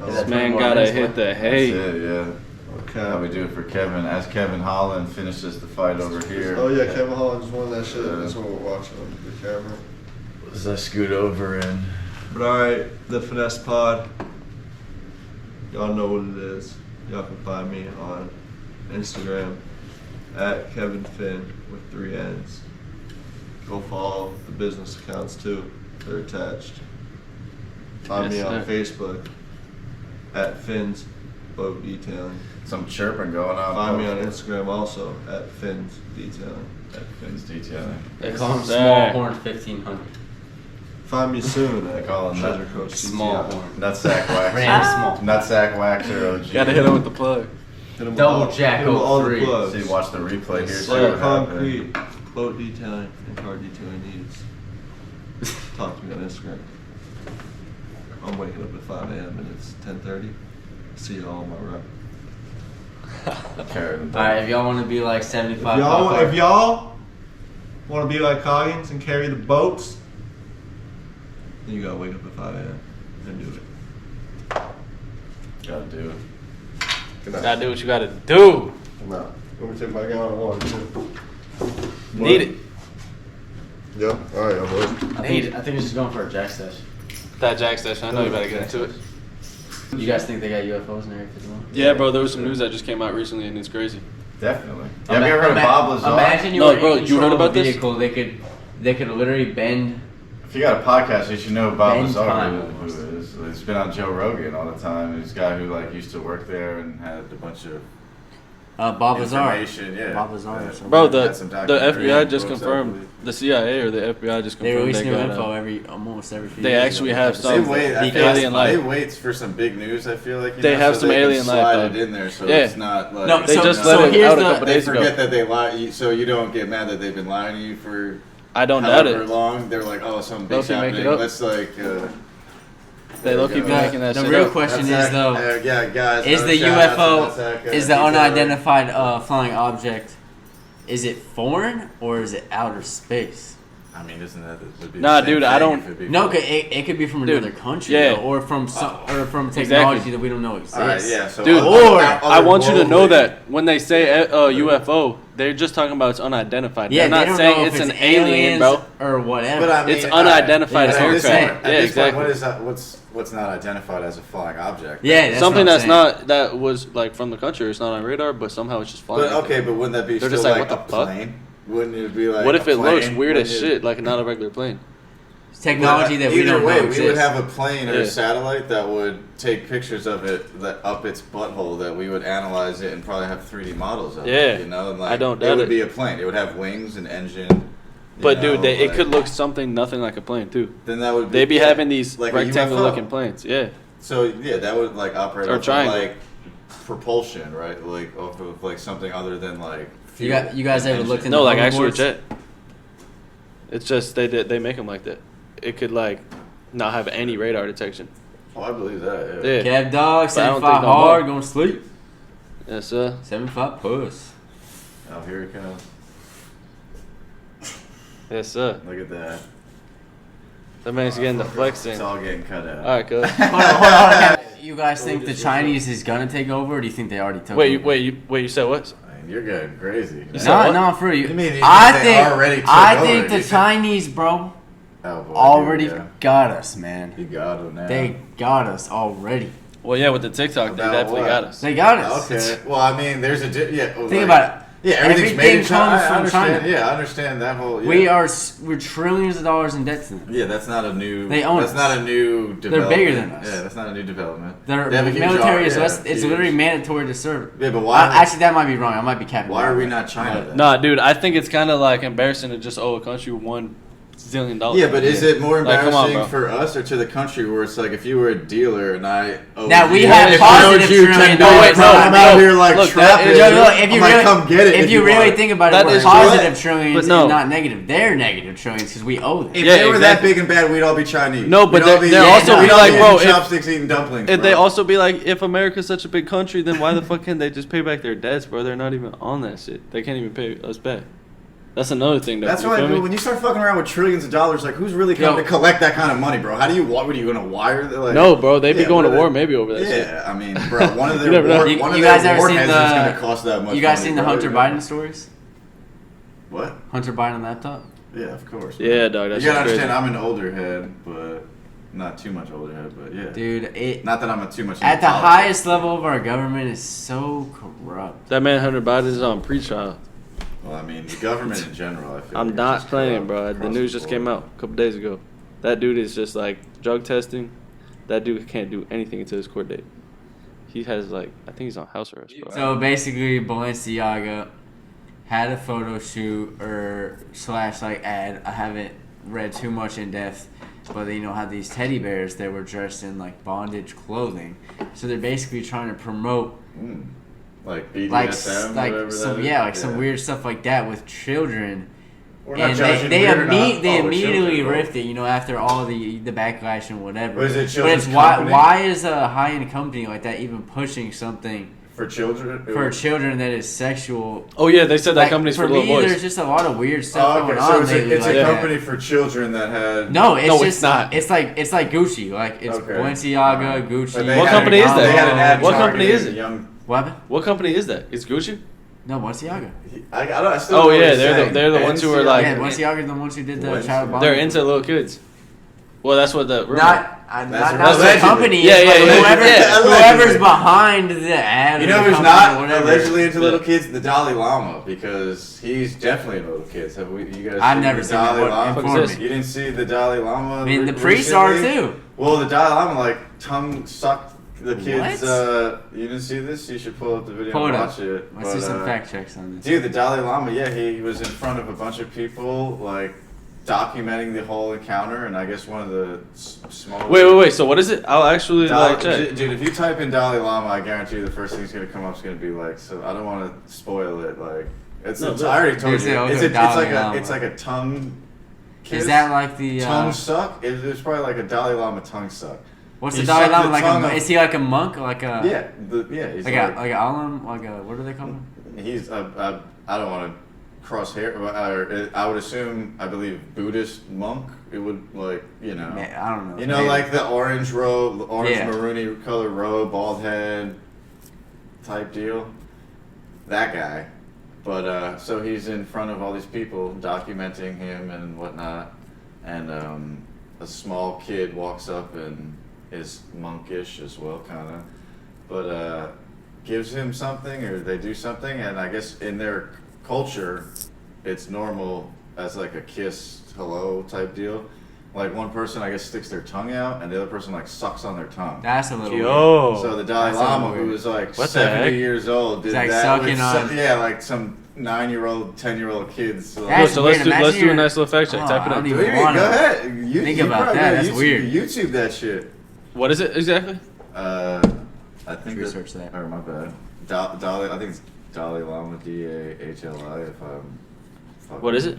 This that man 21 gotta minutes hit left? the That's hay. it, yeah. How Okay. we do it for Kevin. As Kevin Holland finishes the fight over here. Oh yeah, Kevin Holland's won that shit. That's what we're watching on the camera. As I scoot over and But alright, the Finesse Pod. Y'all know what it is. Y'all can find me on Instagram at Kevin Finn with 3 N's. Go follow the business accounts too. They're attached. Find Yes, me on sir. Facebook at Finn's Boat Detailing. some chirping going on. Find me on Instagram also at Finn's Detailing. At Finn's Detailing. They call him Yes, Small sir. Horn 1500. Find me soon They at call him Treasure that. Coast Small CTI. Horn. Nutsack Waxer. Ram small. Nutsack Waxer OG. Gotta hit him with the plug. Hit 'em Double all- Jack hit 'em all the 03. plugs. So you watch the replay here. See Slab what happened. concrete, boat detailing, and car detailing needs. Talk to me on Instagram. I'm waking up at 5 a.m. and it's 10:30. See you all on my rep. Carry them. Alright, if y'all want to be like 75 If y'all want to be like Coggins and carry the boats, then you gotta wake up at 5 a.m. and do it. Gotta do it. Good night. Gotta do what you gotta do. I'm out. Let me take my gallon of water too. Need it. Yep. All right, boys. I think it's just going for a jack stash. That jack station, I know you better get into it. You guys think they got UFOs in Area 51? Yeah, bro, there was some news that just came out recently and it's crazy. Definitely. Yeah, have you ever heard of Bob Lazar? Imagine you No, were bro, in you control heard of about a this? vehicle. They could literally bend. If you got a podcast, you should know Bob Ben Lazar, Time. who is. He's been on Joe Rogan all the time. He's a guy who like used to work there and had a bunch of Bob information. Yeah. Bob Lazar. Yeah. Bro, Had some the documentary FBI just books, I confirmed, believe. the CIA or the FBI just They confirmed release they new got info almost every few they years. actually have They some wait. I the feel alien like they life. wait for some big news. I feel like you They know, have so some they can alien life, slide though. it in there, so Yeah. it's not like No, They so- just so let it here's out a the- couple They days forget ago. that they lie, so you don't get mad that they've been lying to you for I don't doubt however it. long. They're like, oh, something They'll big's say make it happening. up. Let's like They low-key be making that The shit real up. question That's is though, yeah, guys. is the shout out to UFO, Zach, is the detail. unidentified flying object, is it foreign or is it outer space? I mean, isn't that would be Nah, the same dude, I thing don't- if it'd be No, foreign. it could be from Dude, another country, yeah. though, or from technology Exactly. that we don't know exists. All right, yeah. So Dude, Or- I want you to know otherworldly- that when they say UFO, they're just talking about it's unidentified. Yeah, they're they not don't saying know it's if an alien, aliens bro. or whatever. But I mean, It's unidentified Yeah, aircraft. that's what I'm saying. At Yeah, this exactly. point, what is that? What's not identified as a flying object? Yeah, that's Something what I'm that's saying. not that was like from the country. It's not on radar, but somehow it's just flying. But okay, but wouldn't that be They're still just like, like what a the fuck? plane? Wouldn't it be like? What if a it looks plane? weird as Wouldn't it- shit, like not a regular plane? It's technology that we either don't way, know we exists. would have a plane or Yeah. a satellite that would take pictures of it that up its butthole that we would analyze it and probably have 3D models of Yeah. it. You know, and like I don't it doubt would it. be a plane. It would have wings and engine. But you dude, know, it like- could look something nothing like a plane too. Then that would be, They be yeah, having these like a rectangle UFO. looking planes. Yeah. So yeah, that would like operate Or off of, triangle. like propulsion, right? Like off of like something other than like. You guys ever engine. looked into No, like actual hoverboards? jet. It's just they make them like that. It could like not have any radar detection. Oh, I believe that. Yeah. Yeah. Cab dog, But I don't 75 think no hard, more. gonna sleep. Yes, sir. 75 puss. Oh, here it comes. Yes, sir. Look at that. That man's getting the flexing. It's all getting cut out. All right, cuz. Hold on. You guys think the Chinese is gonna take over, or do you think they already took Wait, over? you said what? I mean, you're getting crazy. You said what? No, for you. You mean you I think they think already took I over? think You the think- Chinese, bro, Oh, boy, already yeah. got us, man. You got it now. They got us already. Well, yeah, with the TikTok, they About definitely what? got us. They got us. Okay. Well, I mean, there's a yeah. Well, Think like, about it. Yeah, everything's made in Everything China. comes I from understand. China. Yeah, I understand that whole. Yeah. We're trillions of dollars in debt to them. Yeah, that's not a new. They own That's us. not a new They're development. bigger than us. Yeah, that's not a new development. Their They have a huge military army, is yeah, less. It's huge. literally mandatory to serve. Yeah, but why? Actually, that might be wrong. I might be capping. Why are we not China then? Nah, dude, I think it's kind of like embarrassing to just owe a country $1 zillion. Yeah, but is it more Like, come on, embarrassing bro. for us or to the country where it's like if you were a dealer and I owed Now, we you, have if positive I owed you trillion $10, dollars. Wait, no, I'm out no, here like look, trapping. that is- Yo, if you I'm like, really, come get it. if you really want. think about That it, we're is positive true. trillions But no. and not negative. They're negative trillions because we owe them. If Yeah, they were that exactly. big and bad, we'd all be Chinese. No, but We'd all they're also we'd be all like, bro, eating if- chopsticks, eating dumplings. If bro. they also be like, if America's such a big country, then why the fuck can't they just pay back their debts, bro? They're not even on that shit. They can't even pay us back. That's another thing, though. That's you why, feel me? dude, when you start fucking around with trillions of dollars, like who's really coming Yo. to collect that kind of money, bro? How do you? What are you gonna wire? Like, No, bro, they be Yeah, going to what are war they- maybe over that shit. Yeah, I mean, bro, one of You never know. their war, one of You their guys ever seen warheads the- is gonna cost that much. You guys money, seen the bro. Hunter You know? Biden stories? What? Hunter Biden laptop? Yeah, of course. Yeah, dog, that's you gotta crazy. understand. I'm an older head, but not too much older head, but yeah. Dude, it Not that I'm a too much. at into the politics. highest level of our government is so corrupt. That man Hunter Biden is on pre-trial. Well, I mean, the government in general. I feel I'm like not it's just playing, corrupt bro. The across news just came board. out a couple days ago. That dude is just like drug testing. That dude can't do anything until his court date. He has like, I think he's on house arrest, bro. So basically, Balenciaga had a photo shoot or slash like ad. I haven't read too much in depth, but they had these teddy bears that were dressed in like bondage clothing. So they're basically trying to promote Like like BDSM, like whatever some that is. like some weird stuff like that with children. We're not And judging they weird or not. they Oh, we're immediately children, bro. riffed it, after all the backlash and whatever. But is it But children's it's why company? is a high end company like that even pushing something For children? for children that is sexual? Oh yeah, they said that Like, company's for me, little boys. there's just a lot of weird stuff Oh, okay. going So on it's lately. a, it's like a that. company for children that had. No, it's No, just it's not. It's like Gucci. Like it's Okay. Balenciaga, Gucci. But they What had company an- is that? They had an ad What company is targeting it? Young, What happened? What company is that? It's Gucci? No, Balenciaga. I still Oh, know what yeah, he's they're the- saying. they're the ones who were like- Yeah, Balenciaga's the ones who did the Balenciaga. child bondage. They're into little kids. Well, that's what the rumor. Not That's the allegedly. company. Yeah, is, but yeah, yeah, whoever, yeah. whoever's Allegedly. behind the ad. You or know the who's company not or whatever. allegedly into Yeah. little kids? The Dalai Lama, because he's definitely into little kids. Have we? You guys? I've seen never the seen that. Dalai What- Lama? inform me. You didn't see the Dalai Lama? I mean, the priests are recently? too. Well, the Dalai Lama like tongue sucked the kids. What? You didn't see this? You should pull up the video Pull and it up. watch it. Let's do But, some fact checks on this. Dude, the Dalai Lama, yeah, he was in front of a bunch of people, like documenting the whole encounter, and I guess one of the small. Wait. So what is it? I'll actually Dalai, check. dude, if you type in Dalai Lama, I guarantee you the first thing that's gonna come up is gonna be like. So I don't want to spoil it. Like it's. No, it's but- I already told There's you. the It's other Dalai Lama. it's like a tongue. Kiss. Is that like the? tongue suck? It's probably like a Dalai Lama tongue suck. What's He the Dalai sucked Lama the like? tongue of- Is he like a monk? Like a He's like a alim? Like a what do they call him? he's I don't want to cross hair. I would assume I believe Buddhist monk. It would like Man, I don't know. You know, Maybe. like the orange robe, the orange Yeah. maroony color robe, bald head type deal. That guy. But so he's in front of all these people documenting him and whatnot, and a small kid walks up and is monkish as well, kind of, but gives him something, or they do something, and I guess in their culture, it's normal as like a kiss, hello type deal. Like one person, I guess, sticks their tongue out, and the other person like sucks on their tongue. That's a little weird. Yo. So the Dalai That's a little Lama, who weird. was like What the 70 heck? years old, did He's, like, that sucking with on- like some 9-year-old, 10-year-old kids. So That's so weird. let's do Imagine a nice little fact check. Oh, Type it I up. don't even Dude, wanna go ahead. think about that. That's weird. YouTube that shit. What is it exactly? I think Research that. Or my bad. Dalai. I think it's Dalai Lama. DAHLI. If I'm. fucking- What is it?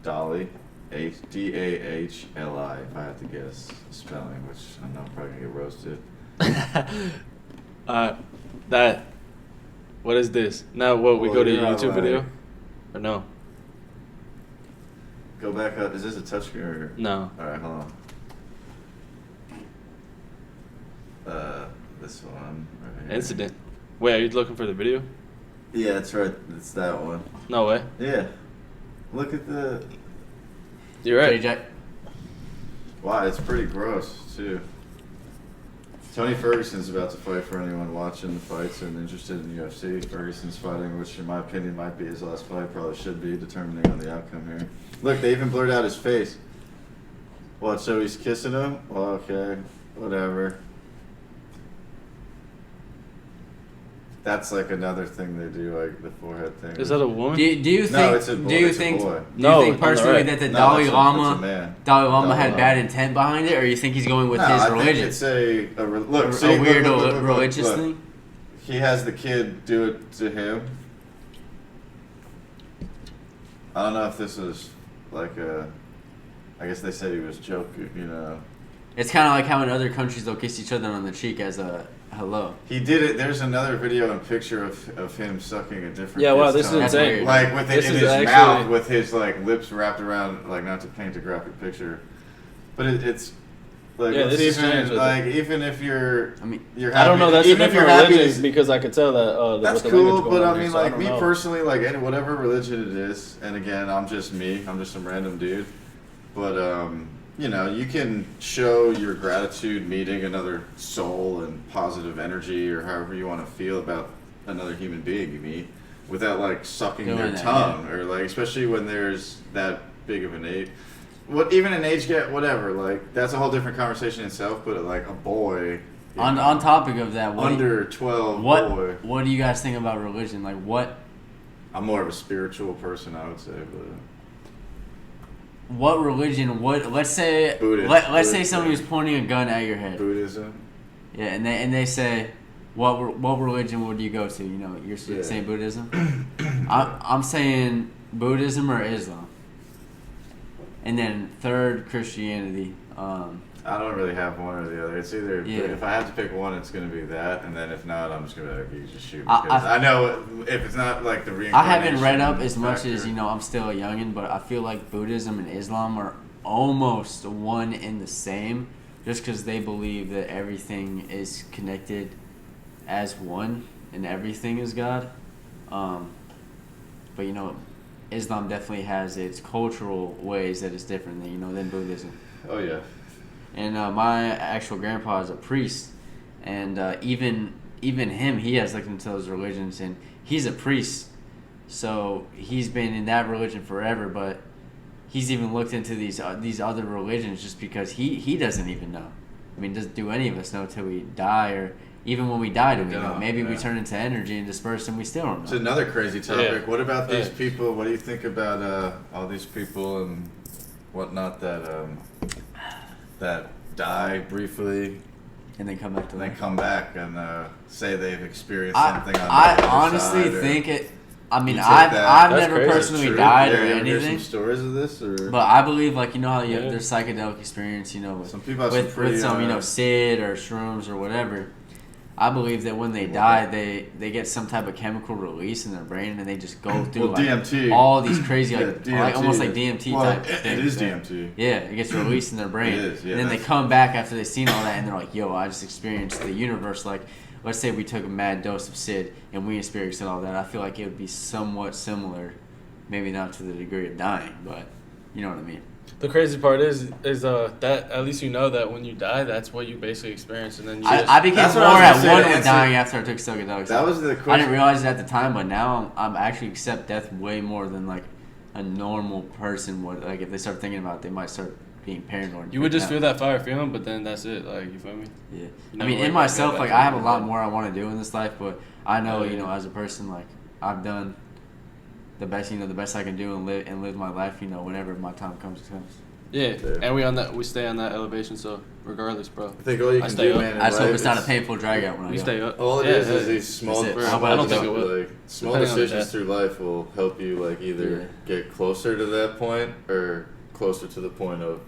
Dalai. DAHLI. If I have to guess the spelling, which I know I'm probably gonna get roasted. That. What is this? Now what? We Well, go to a you're not YouTube like- video? Or no? Go back up. Is this a touchscreen or? No. All right, hold on. This one. Right here. Incident. Wait, are you looking for the video? Yeah, that's right. It's that one. No way. Yeah. Look at the. You're right. JJ. Wow, it's pretty gross too. Tony Ferguson's about to fight. For anyone watching the fights and interested in UFC, Ferguson's fighting, which in my opinion might be his last fight. Probably should be, determining on the outcome here. Look, they even blurred out his face. What? So he's kissing him? Well, okay, whatever. That's like another thing they do, like the forehead thing. Is that a woman? Do you think? No, it's a boy. Do you It's a think? boy. Do No, you think on the personally right. that the No, Dalai that's a Lama, man. Dalai Lama Dalai had Lama. bad intent behind it, or you think he's going with No, his I religion? think it's look, a see, weird look, religious look. thing. He has the kid do it to him. I don't know if this is like a. I guess they said he was joking, you know. It's kind of like how in other countries they'll kiss each other on the cheek as a hello. He did it. There's another video and picture of him sucking a different. Yeah, wow, kid's this is tongue. insane. insane. Like with it This in is his actually- mouth, with his like lips wrapped around, like not to paint a graphic picture, but it's like Yeah, it's this is even strange, I like think. even if you're I mean, you're I don't happy- know. That's a even if different you're happy religion to- because I could tell that. That's with the language cool, going but on I here, mean, so like don't me know. personally, like any whatever religion it is, and again, I'm just me. I'm just some random dude. But you know, you can show your gratitude meeting another soul and positive energy, or however you want to feel about another human being you meet, without like sucking Doing their that, tongue, or like especially when there's that big of an age. What even an age gap, whatever. Like that's a whole different conversation itself. But like a boy. you on know, topic of that, what under 12 what boy. what do you guys think about religion? Like what I'm more of a spiritual person, I would say, but religion? Let's say Buddhist. let's say Buddhist, somebody yeah. was pointing a gun at your head. Buddhism. Yeah, and they say, what religion would you go to? You know, you're Yeah. saying Buddhism. I'm saying Buddhism or Islam, and then third Christianity. I don't really have one or the other. It's either Yeah. if I have to pick one, it's gonna be that, and then if not, I'm just gonna be like, you just shoot. I- Because I know if it's not like the I reincarnation. haven't read up as much as factor. I'm still a youngin, but I feel like Buddhism and Islam are almost one and the same, just because they believe that everything is connected as one and everything is God. But Islam definitely has its cultural ways that is different than Buddhism. Oh yeah. And my actual grandpa is a priest, and even him, he has looked into those religions, and he's a priest, so he's been in that religion forever. But he's even looked into these other religions just because he doesn't even know. I mean, do any of us know till we die, or even when we die, do we know? don't, Maybe we yeah. turn into energy and disperse, and we still don't It's know. another crazy topic. Yeah. What about these Yeah. people? What do you think about all these people and whatnot that die briefly And then come back to and then life. come back and say they've experienced I something on the I other honestly side, or- think it. I mean, You take I've that- That's never crazy. personally True. died Yeah, or you ever hear anything. some stories of this, or But I believe, like, you know how you Yeah. have their psychedelic experience, you know, with some people have some with pretty, some, you know, Sid or shrooms or whatever. I believe that when they die, they get some type of chemical release in their brain, and they just go through Well, DMT. all these crazy, Yeah, like almost like DMT well, type it things. is yeah. DMT. Yeah, it gets released in their brain. It is, yeah, and then they that's- come back after they've seen all that, and they're like, "Yo, I just experienced the universe." Like, let's say we took a mad dose of Sid, and we experienced all that. I feel like it would be somewhat similar, maybe not to the degree of dying, but you know what I mean. The crazy part is that at least you know that when you die, that's what you basically experience, and then you I became That's more what I was at gonna say, one to with answer- dying after I took psychedelics. That was the I didn't question. realize it at the time, but now I'm actually accept death way more than like a normal person would. Like if they start thinking about it, they might start being paranoid. you would just feel freaking that fire feeling, but then that's it. Like, you feel me? out. Yeah. You I never mean, worry in about myself, that like after I have a you lot die. more I want to do in this life, but I know, Yeah. you know, as a person, like I've done the best, you know, the best I can do and live my life, you know, whenever my time comes. Yeah, Yeah. and we stay on that elevation. So regardless, bro, I think all you I can stay do, up. man, in I just hope life it's not a is- painful drag out when I we go. stay up. All it Yeah, is yeah. these small, That's it. small, I don't think it will. like, small Depending on the decisions death. through life will help you, like, either get closer to that point or closer to the point of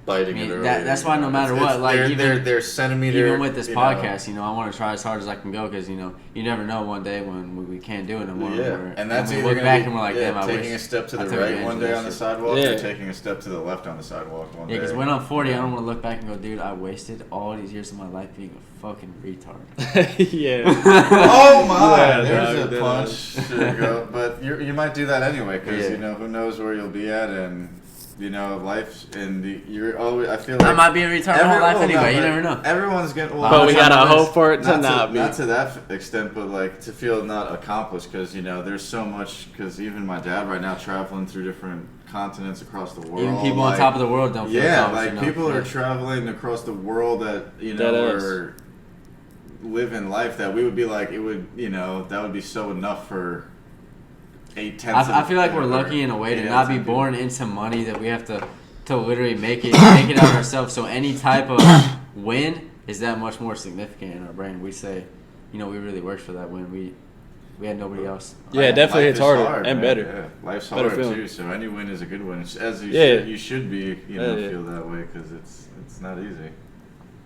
biting I mean, it early. that's why no matter what, like, they're centimeter. Even with this you know. podcast, you know, I want to try as hard as I can go because, you know, you never know one day when we can't do it anymore. Yeah, or- and that's we either look gonna back be and we're like, yeah, damn, I taking wish a step to I the took right advantage one of day that on the shit. sidewalk, Yeah. or taking a step to the left on the sidewalk one Yeah, day. because when I'm 40, I don't want to look back and go, dude, I wasted all these years of my life being a fucking retard. Yeah. Oh my! Yeah, There's dog, a punch. There you go. But you might do that anyway because Yeah. you know who knows where you'll be at, and you know life. And you're always. I feel like I might be a retard my whole life anyway. You but never know. Everyone's gonna. Well, But we I'm gotta trying to hope for it to not be. Not to that extent, but like to feel not accomplished because you know there's so much. Because even my dad right now traveling through different continents across the world. Even people on like, top of the world don't feel yeah, accomplished, like you know? people are Yeah. traveling across the world that you That know is. are living life that we would be like it would you know that would be so enough for 8/10. I feel like we're lucky in a way to 8 out not of be 10 people. born into money that we have to literally make it out ourselves. So any type of win is that much more significant in our brain. We say, you know, we really worked for that win. We had nobody else. Yeah, it definitely Life hits is harder hard, and man. better. Yeah, life's Better hard feeling. too. So any win is a good win. As you Yeah. you should be you know Yeah. feel that way because it's not easy.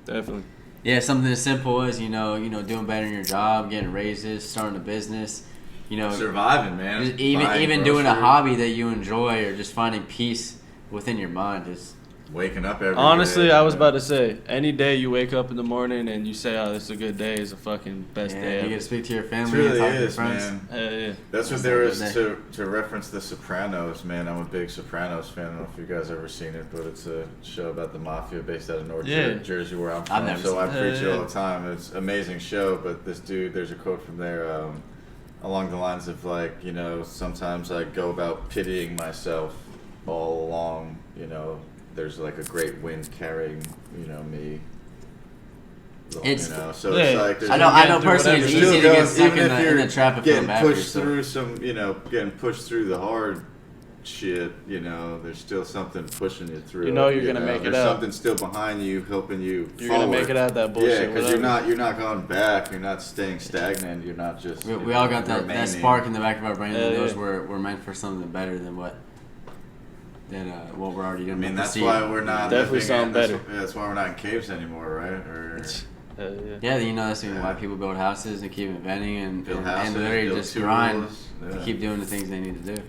Definitely. Yeah, something as simple as you know, doing better in your job, getting raises, starting a business, you know, Surviving, man. just Buying even doing a groceries, hobby that you enjoy, or just finding peace within your mind is. waking up every Honestly, day, I was you know. about to say, any day you wake up in the morning and you say, "Oh, this is a good day," is a fucking best Yeah, day you ever. get to speak to your It family, really and talk to your is, friends. man. Hell yeah. That's what That's there a is good to reference The Sopranos, man. I'm a big Sopranos fan. I don't know if you guys ever seen it, but it's a show about the mafia based out of North Yeah. Jersey, where I'm I've from. never So I seen it. preach it Yeah. all the time. It's an amazing show, but this dude, there's a quote from there along the lines of like, you know, sometimes I go about pitying myself all along, you know. There's like a great wind carrying, you know, me. It's- you know, so Yeah. it's like there's I know do personally it's whatever. easy to Still get going, stuck even in if the you're trap of feeling getting bad for pushed yourself. through some, you know, getting pushed through the hard shit, you know, there's still something pushing you through. You know it, you're gonna make it there's out. something still behind you, helping you. You're gonna make it out that bullshit. Yeah, because whatever. you're not going back. You're not staying stagnant. You're not just. We, you we know, all got that remaining. spark in the back of our brain that Yeah, knows yeah. we're meant for something better than what we're already I doing. mean, that's why we're not Definitely living something in, that's, better. yeah, that's why we're not in caves anymore, right? Or Hell yeah. Yeah, you know that's why people build houses and keep inventing and build and, houses, literally build just grind tools, to yeah. keep doing the things they need to do.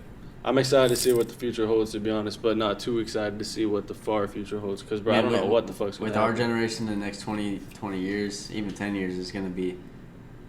I'm excited to see what the future holds, to be honest, but not too excited to see what the far future holds. Because, bro, I don't know what the fuck's going with to our happen. generation. The next 20 years, even 10 years, is going to be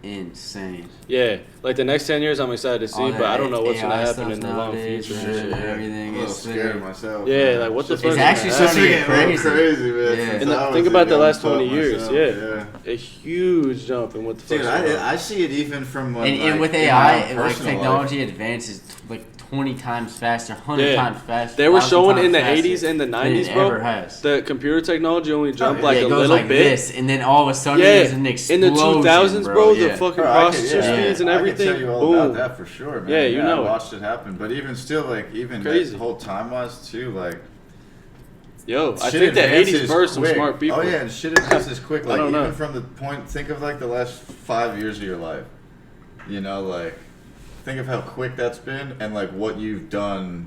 insane. Yeah, like the next 10 years, I'm excited to see, All but I don't know what's AI going to happen stuff in the long nowadays, future. man, and shit. and everything I'm a little is scared literally- of myself. Yeah, man. like, what the It's fuck It's is actually gonna starting to getting get a little crazy. crazy, man. Yeah. Since And I was think a about the young last pup 20 years, myself, yeah. A huge jump in what the fuck's Dude, going on. I see it even from when, And like, with in my AI, own like personal technology advances like 20 times faster, 100 Yeah. times faster. They were 1,000 showing times in the faster 80s and the than 90s, it bro. ever has. The computer technology only jumped yeah, like it a goes little like bit. this, and then all of a sudden Yeah, there's an in explosion. the 2000s, bro, the yeah. fucking Bro, I could- processor yeah, speeds and I everything. can tell you all Boom. about that for sure, man. Yeah, you know I it. watched it happen, but even still, like even Crazy. that whole time wise too, like Yo, I shit think the 80s advances birthed some quick. smart people. Oh yeah, and shit advances quick. I Like don't even know. from the point, think of like the last 5 years of your life. You know, like think of how quick that's been, and like what you've done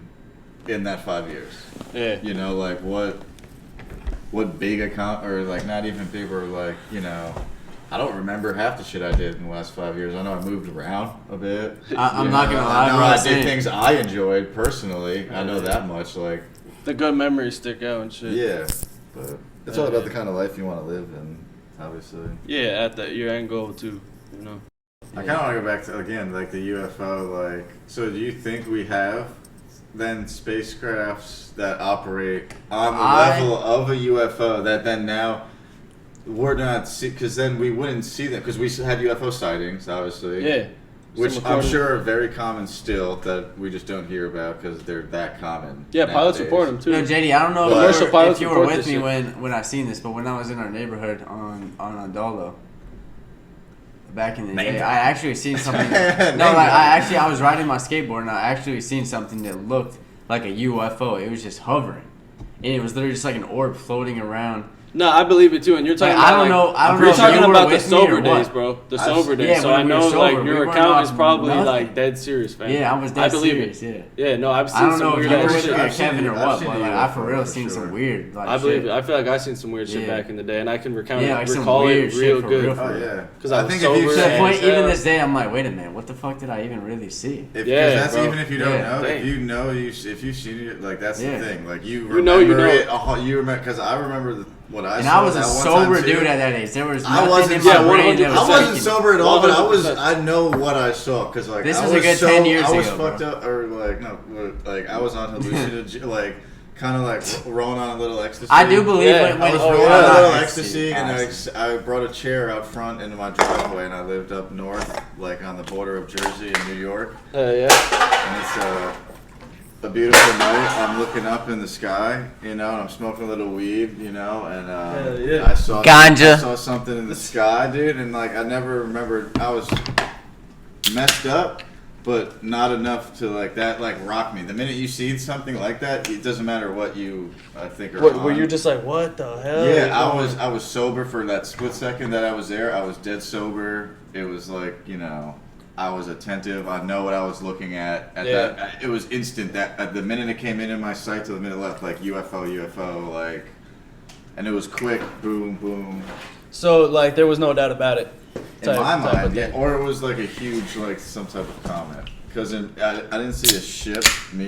in that 5 years. Yeah. You know, like what big account, or like not even big, or like, you know, I don't remember half the shit I did in the last 5 years. I know I moved around a bit. I'm not gonna lie, I know bro. I did things I enjoyed personally. I know that much. Like The good memories stick out and shit. yeah, but it's all about the kind of life you want to live, and obviously. Yeah, at your end goal too. You know. I kind of want to go back to again like the UFO. Like, so do you think we have then spacecrafts that operate on the level of a UFO that then now we're not see, because then we wouldn't see them, because we had UFO sightings obviously, Yeah. which I'm sure are very common still, that we just don't hear about because they're that common. Yeah, pilots nowadays. report them too. No, JD, I don't know Commercial if pilots you were report with this me shit. when I seen this, but when I was in our neighborhood on Adolo, back in the Name day, drop. I actually seen something. Name No, like drop. I was riding my skateboard and I actually seen something that looked like a UFO. It was just hovering, and it was literally just like an orb floating around. No, I believe it too. And you're talking Like, about I don't know you're if talking you were about the with me or sober what. days, bro. The sober days. Yeah, so when I we were know sober, like we your weren't account on is probably nothing. like dead serious, man. Yeah, I was dead I believe serious. it. Yeah. Yeah, no, I've seen I don't some know if weird you were ass with shit. me or I've seen Kevin or I've what, seen but the like I UFO for real for seen sure. some weird like I believe shit. it. I feel like I seen some weird shit Yeah. back in the day, and I can recount Yeah, like some recall weird it shit real for good. real, for Oh real. yeah, Because I was think sober if you To the as point, hell. even this day, I'm like, wait a minute, what the fuck did I even really see? If, Yeah, that's bro. even if you don't Yeah. know, Dang. if you know, if you've seen it, like that's Yeah. the thing. Like you You know, remember you know. it. You remember, because I remember what I And saw. I was a that one sober time, too. dude at that age. There was I nothing wasn't in my yeah, brain that 100%. was I wasn't shaking. sober at all, but I 100%. know what I saw, because like This I was a was good so, 10 years I was ago, bro. fucked up, or like no, like I was on hallucinogen, like kind of like rolling on a little ecstasy. I do believe Yeah, when I was Oh, rolling yeah. on a little I ecstasy, see. and I brought a chair out front into my driveway, and I lived up north, like on the border of Jersey and New York, Yeah. and it's a beautiful night. I'm looking up in the sky, you know, and I'm smoking a little weed, you know, and Hell yeah. I saw Ganja. I saw something in the sky, dude, and like I never remembered. I was messed up, but not enough to like that like rock me. The minute you see something like that, it doesn't matter what you think or Were you just like, what the hell? is yeah, going I was sober for that split second that I was there. I was dead sober. It was like, you know, I was attentive. I know what I was looking at. Yeah. That, it was instant. That at the minute it came in my sight to the minute left, like UFO, like, and it was quick. Boom, boom. So like there was no doubt about it. In my of mind, thing. yeah. Or it was like a huge, like some type of comet. Because I didn't see a ship.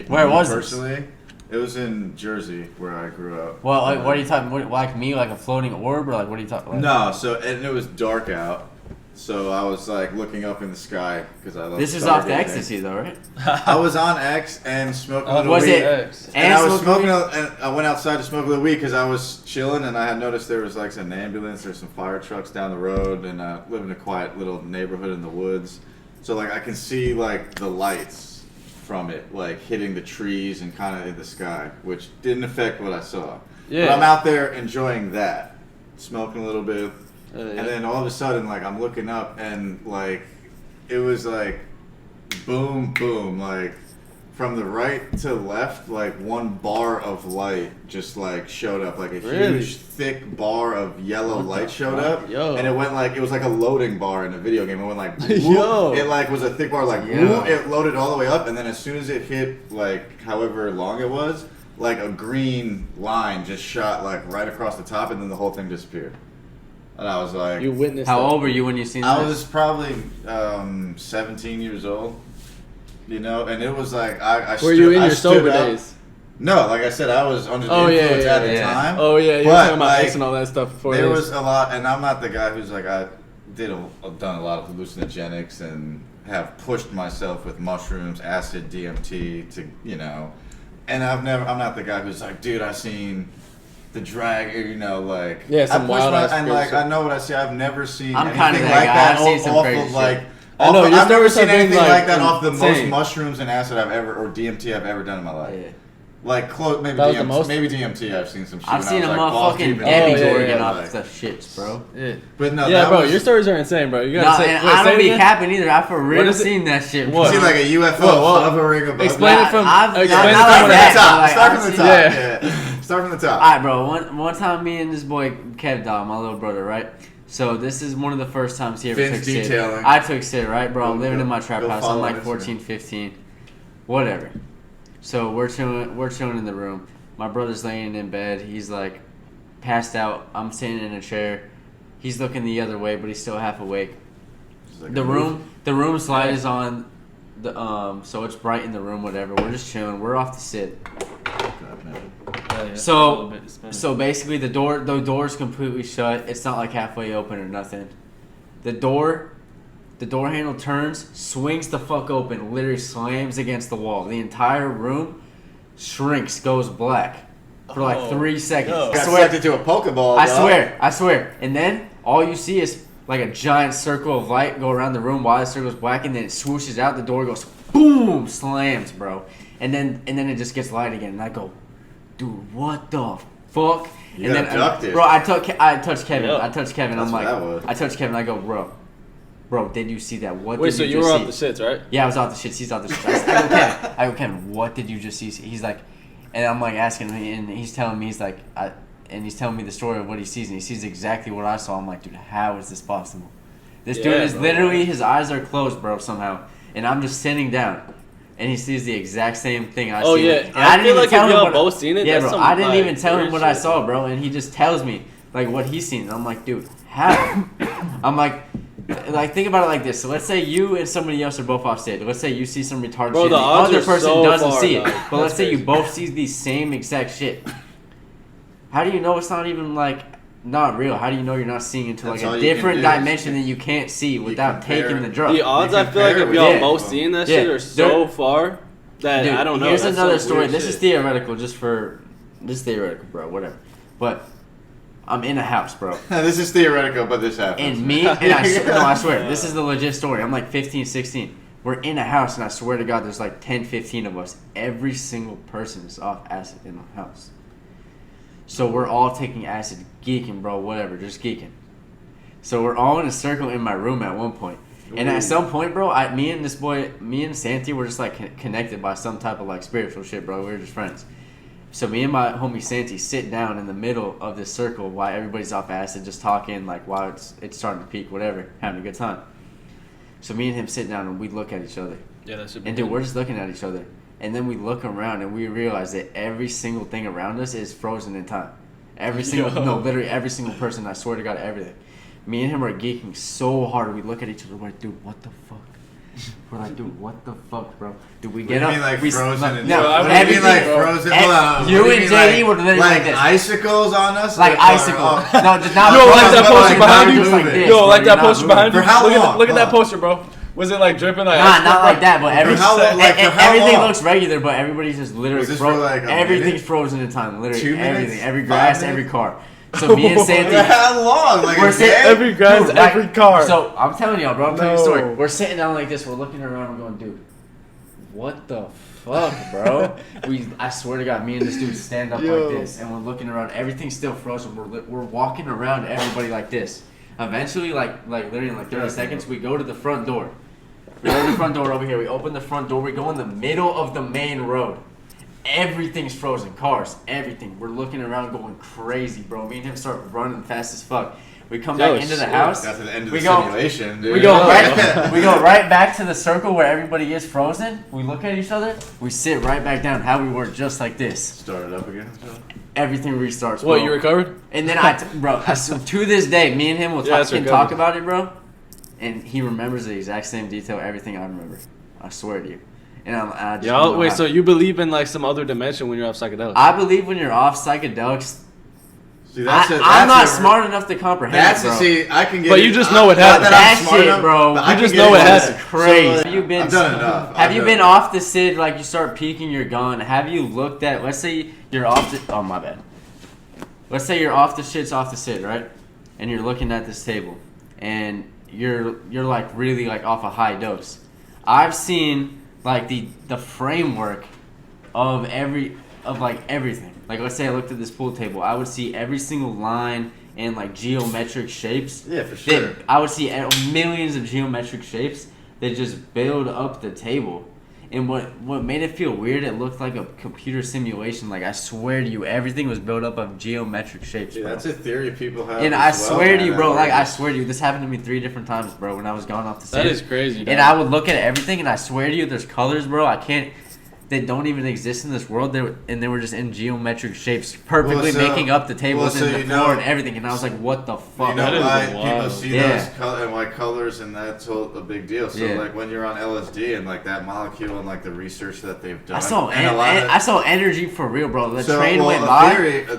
Where me was this? personally? It was in Jersey where I grew up. Well, like, what are you talking? Like me, like a floating orb, or like what are you talking? Like, No, so and it was dark out, so I was like looking up in the sky because I love. this is off the stargazing. ecstasy, though, right? I was on X and smoking a little Was weed. it? And I was smoking smoking, and I went outside to smoke a little weed because I was chilling, and I had noticed there was like an ambulance, there's some fire trucks down the road, and I live in a quiet little neighborhood in the woods, so like I can see like the lights from it, like hitting the trees and kind of in the sky, which didn't affect what I saw. Yeah. But I'm out there enjoying that, smoking a little bit, Yeah. and then all of a sudden, like I'm looking up, and like it was like boom, boom, like from the right to left, like one bar of light just like showed up, like a Really? huge thick bar of yellow What light the showed fuck? up, Yo. and it went like, it was like a loading bar in a video game. It went like Yo. whoop. It like was a thick bar, like Yo. whoop, it loaded all the way up, and then as soon as it hit like however long it was, like a green line just shot like right across the top, and then the whole thing disappeared. And I was like, You witnessed How that. old were you when you seen I this? was probably 17 years old, you know, and it was like I Were you in I your stood sober up. days? No, like I said, I was under the Oh yeah, influence yeah, at the yeah. time. Oh yeah, you were But, talking about like, X and all that stuff before There this. was a lot, and I'm not the guy who's like I've done a lot of hallucinogenics and have pushed myself with mushrooms, acid, DMT to, you know, and I'm not the guy who's like, dude, I seen the drag, you know, like Yeah, I some push wild ass and like crazy I know what I see. I've never seen I'm anything kinda like that guy. that. I've seen some off crazy of shit. like. I know, your I've never stories have seen been, anything like, like that off the most insane. mushrooms and acid I've ever, or DMT I've ever done in my life. Yeah. Like close, maybe That was the DMT, most? maybe DMT. I've seen some shit. I've when seen I a was, like, balls motherfucking deep in Debbie Oh, yeah, Jordan yeah, off like- the shits, bro. Yeah, But no, yeah, that bro, was, your stories are insane, bro. You No, gotta say. and Wait, I say don't it be again? capping either. I for real is it? seen that shit. What? see like a UFO Whoa. hovering above. Explain me. it from. I've- explain not it like from that, the top. but, like, Start I've from the seen- top. Yeah. Start from the top. Alright, bro. One time, me and this boy Kev Dog, my little brother, right? So this is one of the first times he ever Vince took Sid. detailing. I took Sid, right, bro? I'm living in my trap go house. I'm follow like on 14, Instagram. 15, whatever. So we're chilling in the room. My brother's laying in bed. He's like passed out. I'm sitting in a chair. He's looking the other way, but he's still half awake. Like The room's light is on. So it's bright in the room. Whatever. We're just chilling. We're off to Sid. So basically the door's completely shut. It's not like halfway open or nothing. The door handle turns, swings the fuck open, literally slams against the wall. The entire room shrinks, goes black for like 3 seconds. No. I Got swear. sucked into a Pokeball. I swear. And then all you see is like a giant circle of light go around the room while the circle's black, and then it swooshes out. The door goes boom, slams, bro. And then it just gets light again, and I go, dude, what the fuck? You and got then abducted. bro, I touched Kevin. Yep. I touched Kevin. That's I'm what like, that was. I touched Kevin. I go, bro, did you see that? What? Wait, did so you you just were see? off the shits, right? Yeah, I was off the shits. He's off the shits. I go, Kevin, what did you just see? He's like, and I'm like asking him, and he's telling me, he's like, and he's telling me the story of what he sees, and he sees exactly what I saw. I'm like, dude, how is this possible? This dude is bro. literally, his eyes are closed, bro, somehow, and I'm just sitting down, and he sees the exact same thing I see. Oh, yeah. And I didn't feel even like tell if him y'all what- both seen it, Yeah, that's bro, some, I didn't like, even tell him weird what I shit. saw, bro, and he just tells me like what he's seen, and I'm like, dude, how? I'm like, think about it like this. So let's say you and somebody else are both off stage. Let's say you see some retarded Bro, shit. the The odds other are person so doesn't far, see it. dog. But let's That's say you crazy. both see the same exact shit. How do you know it's not even like not real? How do you know you're not seeing into That's like all a you can different do is dimension that you can't see without compare taking the it. drug? The odds, You I feel like compare if it y'all with- both seeing that shit Yeah. are so far that Dude, I don't know. Here's That's another some story. weird This shit. is theoretical, this theoretical, bro. Whatever. But I'm in a house, bro. This is theoretical, but this happens. And me, and I swear, this is the legit story. I'm like 15, 16. We're in a house, and I swear to God, there's like 10, 15 of us. Every single person is off acid in the house. So we're all taking acid, geeking, bro, whatever, just geeking. So we're all in a circle in my room at one point. And at some point, bro, me and Santi were just like connected by some type of like spiritual shit, bro. We were just friends. So me and my homie Santi sit down in the middle of this circle while everybody's off acid, just talking, like while it's starting to peak, whatever, having a good time. So me and him sit down and we look at each other. Yeah, that should be And dude, we're just looking at each other. And then we look around and we realize that every single thing around us is frozen in time. Literally every single person, I swear to God, everything. Me and him are geeking so hard. We look at each other, we're like, dude, what the fuck? We're like, dude, what the fuck, bro? Dude, we get What up. do you mean, like we frozen in no, what do you mean, everything, like bro. frozen? Ev- Hold on. You What do and mean, JD were literally like this. icicles on us? Like Or- icicle. or- No, just not Yo, like that But poster like, behind not you. just like moving. this. Yo, bro, like you're that not poster moving. behind you. For how long? Look at that Huh. poster, bro. Was it like dripping like? Nah, ice not cream, like bro? that, but For how long? Like, for how everything long? looks regular, but everybody's just literally Was this for, like, a everything's minute? frozen in time. Literally 2 minutes? everything, every 5 grass, minutes? every car. So me and Santi, For how long? Like We're a sitting- day? Every grass, Dude, like, every car. So I'm telling y'all, bro. I'm telling you a No. story. We're sitting down like this. We're looking around. We're going, dude, what the fuck, bro? I swear to God, me and this dude stand up Yo. like this, and we're looking around. Everything's still frozen. We're walking around everybody like this. Eventually, like literally in like 30 seconds, we go to the front door. We go to the front door over here. We open the front door. We go in the middle of the main road. Everything's frozen. Cars, everything. We're looking around going crazy, bro. Me and him start running fast as fuck. We come Yo, back into the shit. house. Got to the end of We the go- simulation, dude. We go right back to the circle where everybody is frozen. We look at each other. We sit right back down how we were, just like this. Started up again. Everything restarts. What, bro. you recovered? And then so to this day, me and him will Yeah, that's can recovered. talk about it, bro. And he remembers the exact same detail, everything I remember. I swear to you. And I just don't Yo, know wait. how. So you believe in like some other dimension when you're off psychedelics? I believe when you're off psychedelics, See, I'm not smart enough to comprehend That's it, bro. see, I can get. But it. you just know it Not happened. I'm That smart shit, enough, bro. but You I can just get know it into happened. that. Crazy. So, Have you been? I've done enough. Have you been off the Sid, like you start peeking, you're gone? Have you looked at, let's say you're off the, oh my bad. Let's say you're off the shits, off the Sid, right? And you're looking at this table, and you're like really like off a high dose. I've seen like the framework of everything. Like let's say I looked at this pool table, I would see every single line and like geometric shapes. Yeah, for sure. I would see millions of geometric shapes that just build up the table. And what made it feel weird, it looked like a computer simulation. Like, I swear to you, everything was built up of geometric shapes, bro. Yeah, that's a theory people have. And as I swear to you, bro, man. I swear to you, this happened to me 3 different times, bro, when I was gone off the stage. That is crazy, dog. And I would look at everything, and I swear to you, there's colors, bro. They don't even exist in this world. They were just in geometric shapes, perfectly making up the tables and the floor and everything. And I was like, what the fuck? You know That is why people wild. see those and why colors, and that's a big deal. So like when you're on LSD and like that molecule and like the research that they've done. I saw energy for real, bro. The train went by,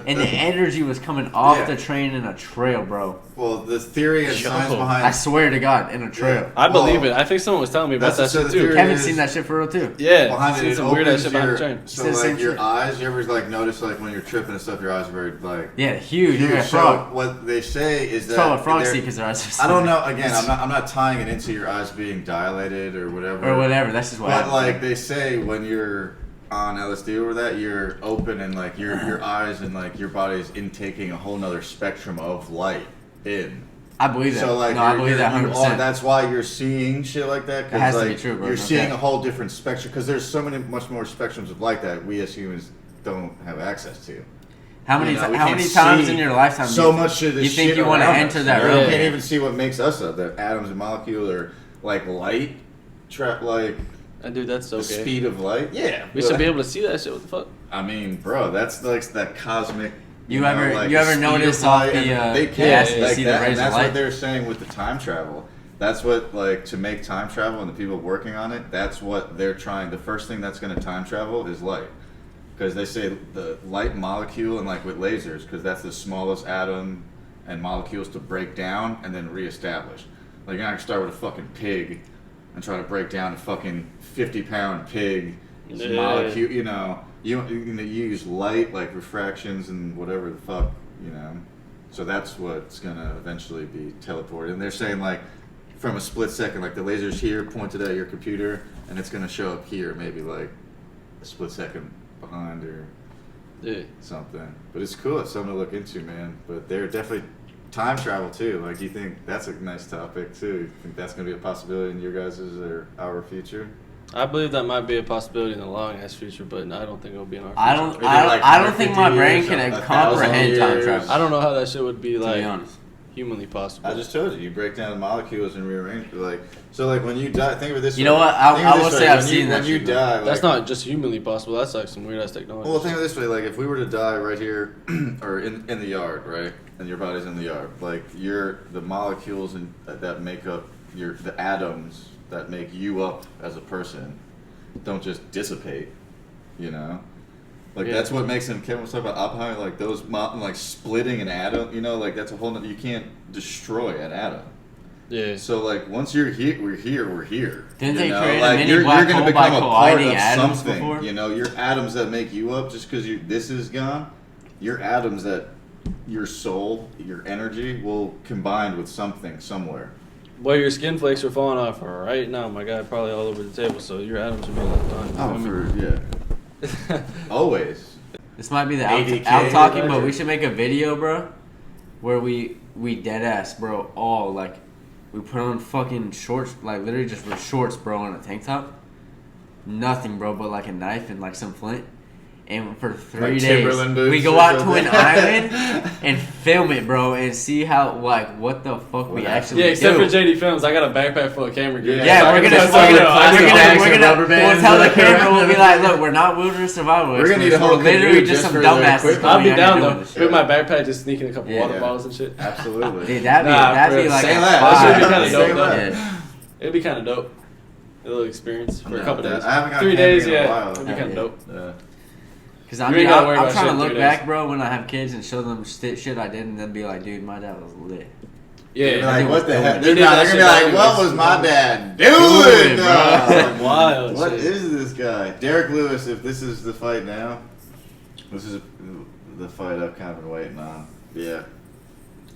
and the energy was coming off the train in a trail, bro. Well, the theory and science behind. I swear to God, in a trail. I believe it. I think someone was telling me about that shit too. Kevin's seen that shit for real too. Yeah, behind it, some weird ass shit behind the train. So like your eyes, you ever like notice like when you're tripping and stuff, your eyes are very like huge. You're a So frog. what they say is that That's what frogs see because their eyes are so I don't know. Again, I'm not tying it into your eyes being dilated or whatever. Or whatever. That's just what happens. But like they say when you're on LSD or that, you're open and like your eyes and like your body is intaking a whole nother spectrum of light in. I believe that. So like, I believe that 100%. That's why you're seeing shit like that. It has like, to be true, bro. You're seeing a whole different spectrum because there's so much more spectrums of light that we as humans don't have access to. How many times in your lifetime so much of this you think shit you want to around enter us, that you know? room? You can't even see what makes us up. The atoms and molecules or like light, like Dude, that's so the gay. speed of light. Yeah, We should be able to see that shit. What the fuck? I mean, bro, that's like that cosmic. You ever notice off the they the can't acid, like see that, the rays and that's of light? what they're saying with the time travel. That's what like to make time travel and the people working on it. That's what they're trying. The first thing that's going to time travel is light, because they say the light molecule and like with lasers, because that's the smallest atom and molecules to break down and then reestablish. Like you're not gonna start with a fucking pig and try to break down a fucking 50-pound pig molecule. You know, you use light like refractions and whatever the fuck. You know, so that's what's gonna eventually be teleported. And they're saying like from a split second, like the laser's here pointed at your computer, and it's gonna show up here, maybe like a split second behind or something. But it's cool. It's something to look into, man. But they're definitely time travel too. Like, do you think that's a nice topic too? You think that's gonna be a possibility in your guys' or our future? I believe that might be a possibility in the long ass future, but I don't think it'll be in our future. I don't think my brain can comprehend time travel. I don't know how that shit would be like. To be honest. Humanly possible. I just told you, you break down the molecules and rearrange. Like, so like when you die, think of it this way. You know what? I will say I've seen that. When you die, like, that's not just humanly possible. That's like some weird ass technology. Well, think of it this way: like if we were to die right here, or in the yard, right, and your body's in the yard, like the molecules that make up the atoms that make you up as a person, don't just dissipate, you know. Like that's what makes him. Kevin was talking about Oppenheimer, like those like splitting an atom. You know, like that's a whole. You can't destroy an atom. Yeah. So like once you're here, we're here. Didn't they create like, a mini you're black gonna hole by become a part colliding of atoms something. before? You know, your atoms that make you up. Just because this is gone, your atoms that your soul, your energy will combine with something somewhere. Boy, your skin flakes are falling off right now, my guy. Probably all over the table, so your atoms will be left on. Yeah. Always. This might be the ADK out talking, but legend. we should make a video, bro, where we dead ass, bro, all like we put on fucking shorts, like literally just with shorts, bro, and a tank top. Nothing, bro, but like a knife and like some flint. And for 3 Like days, Timberland boots we go or out to something. an island and film it, bro, and see how what the fuck we actually Yeah, except do. for JD Films, I got a backpack full of camera gear. Yeah, we're gonna we'll tell the camera, we'll be like, look, we're not wilderness survival We're gonna need a experts. whole We're literally canoe just just some for the dumbasses. equipment. I'll be going out down here though. doing this shit. With my backpack, just sneaking a couple Yeah. water bottles and shit. Absolutely. Dude, that'd Nah, be like say a that. spot. That should be kinda dope, though. Yeah. It'd be kind of dope. A little experience for a No, couple days. I haven't gone 3 days, camping in a yeah. while. It'd be kind of Yeah. dope. Yeah. Cause You ain't gotta worry I'm about trying shit to in look 3 back, days. bro, when I have kids and show them shit I did, and then be like, dude, my dad was lit. Yeah. You're like, what the heck? They They're did that gonna shit be like, anyways. what was my dad Doing, doing, bro? dog? Wild What shit. is this guy? Derek Lewis, if this is the fight now, this is the fight I've kind of been waiting on. Yeah.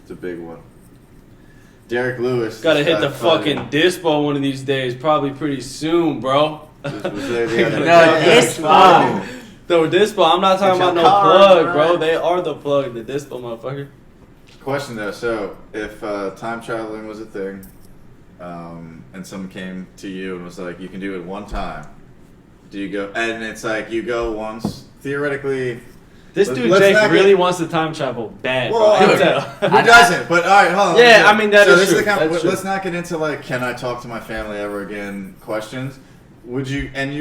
It's a big one. Derek Lewis. Gotta this hit guy the fighting- fucking dispo one of these days, probably pretty soon, bro. This was there the other No, day. dispo. The dispo, I'm not talking It's about no your cars, plug, bro. right? They are the plug, the dispo motherfucker. Question though, so if time traveling was a thing, and someone came to you and was like, you can do it one time, Do you go? And it's like you go once. Theoretically, This dude let's Jake not really get- wants to time travel bad. Well, bro. I can dude, tell. Who doesn't? But all right, hold on. Yeah, I mean, that is this true. the kind of- That's true. let's not get into like, can I talk to my family ever again? Questions. Would you? And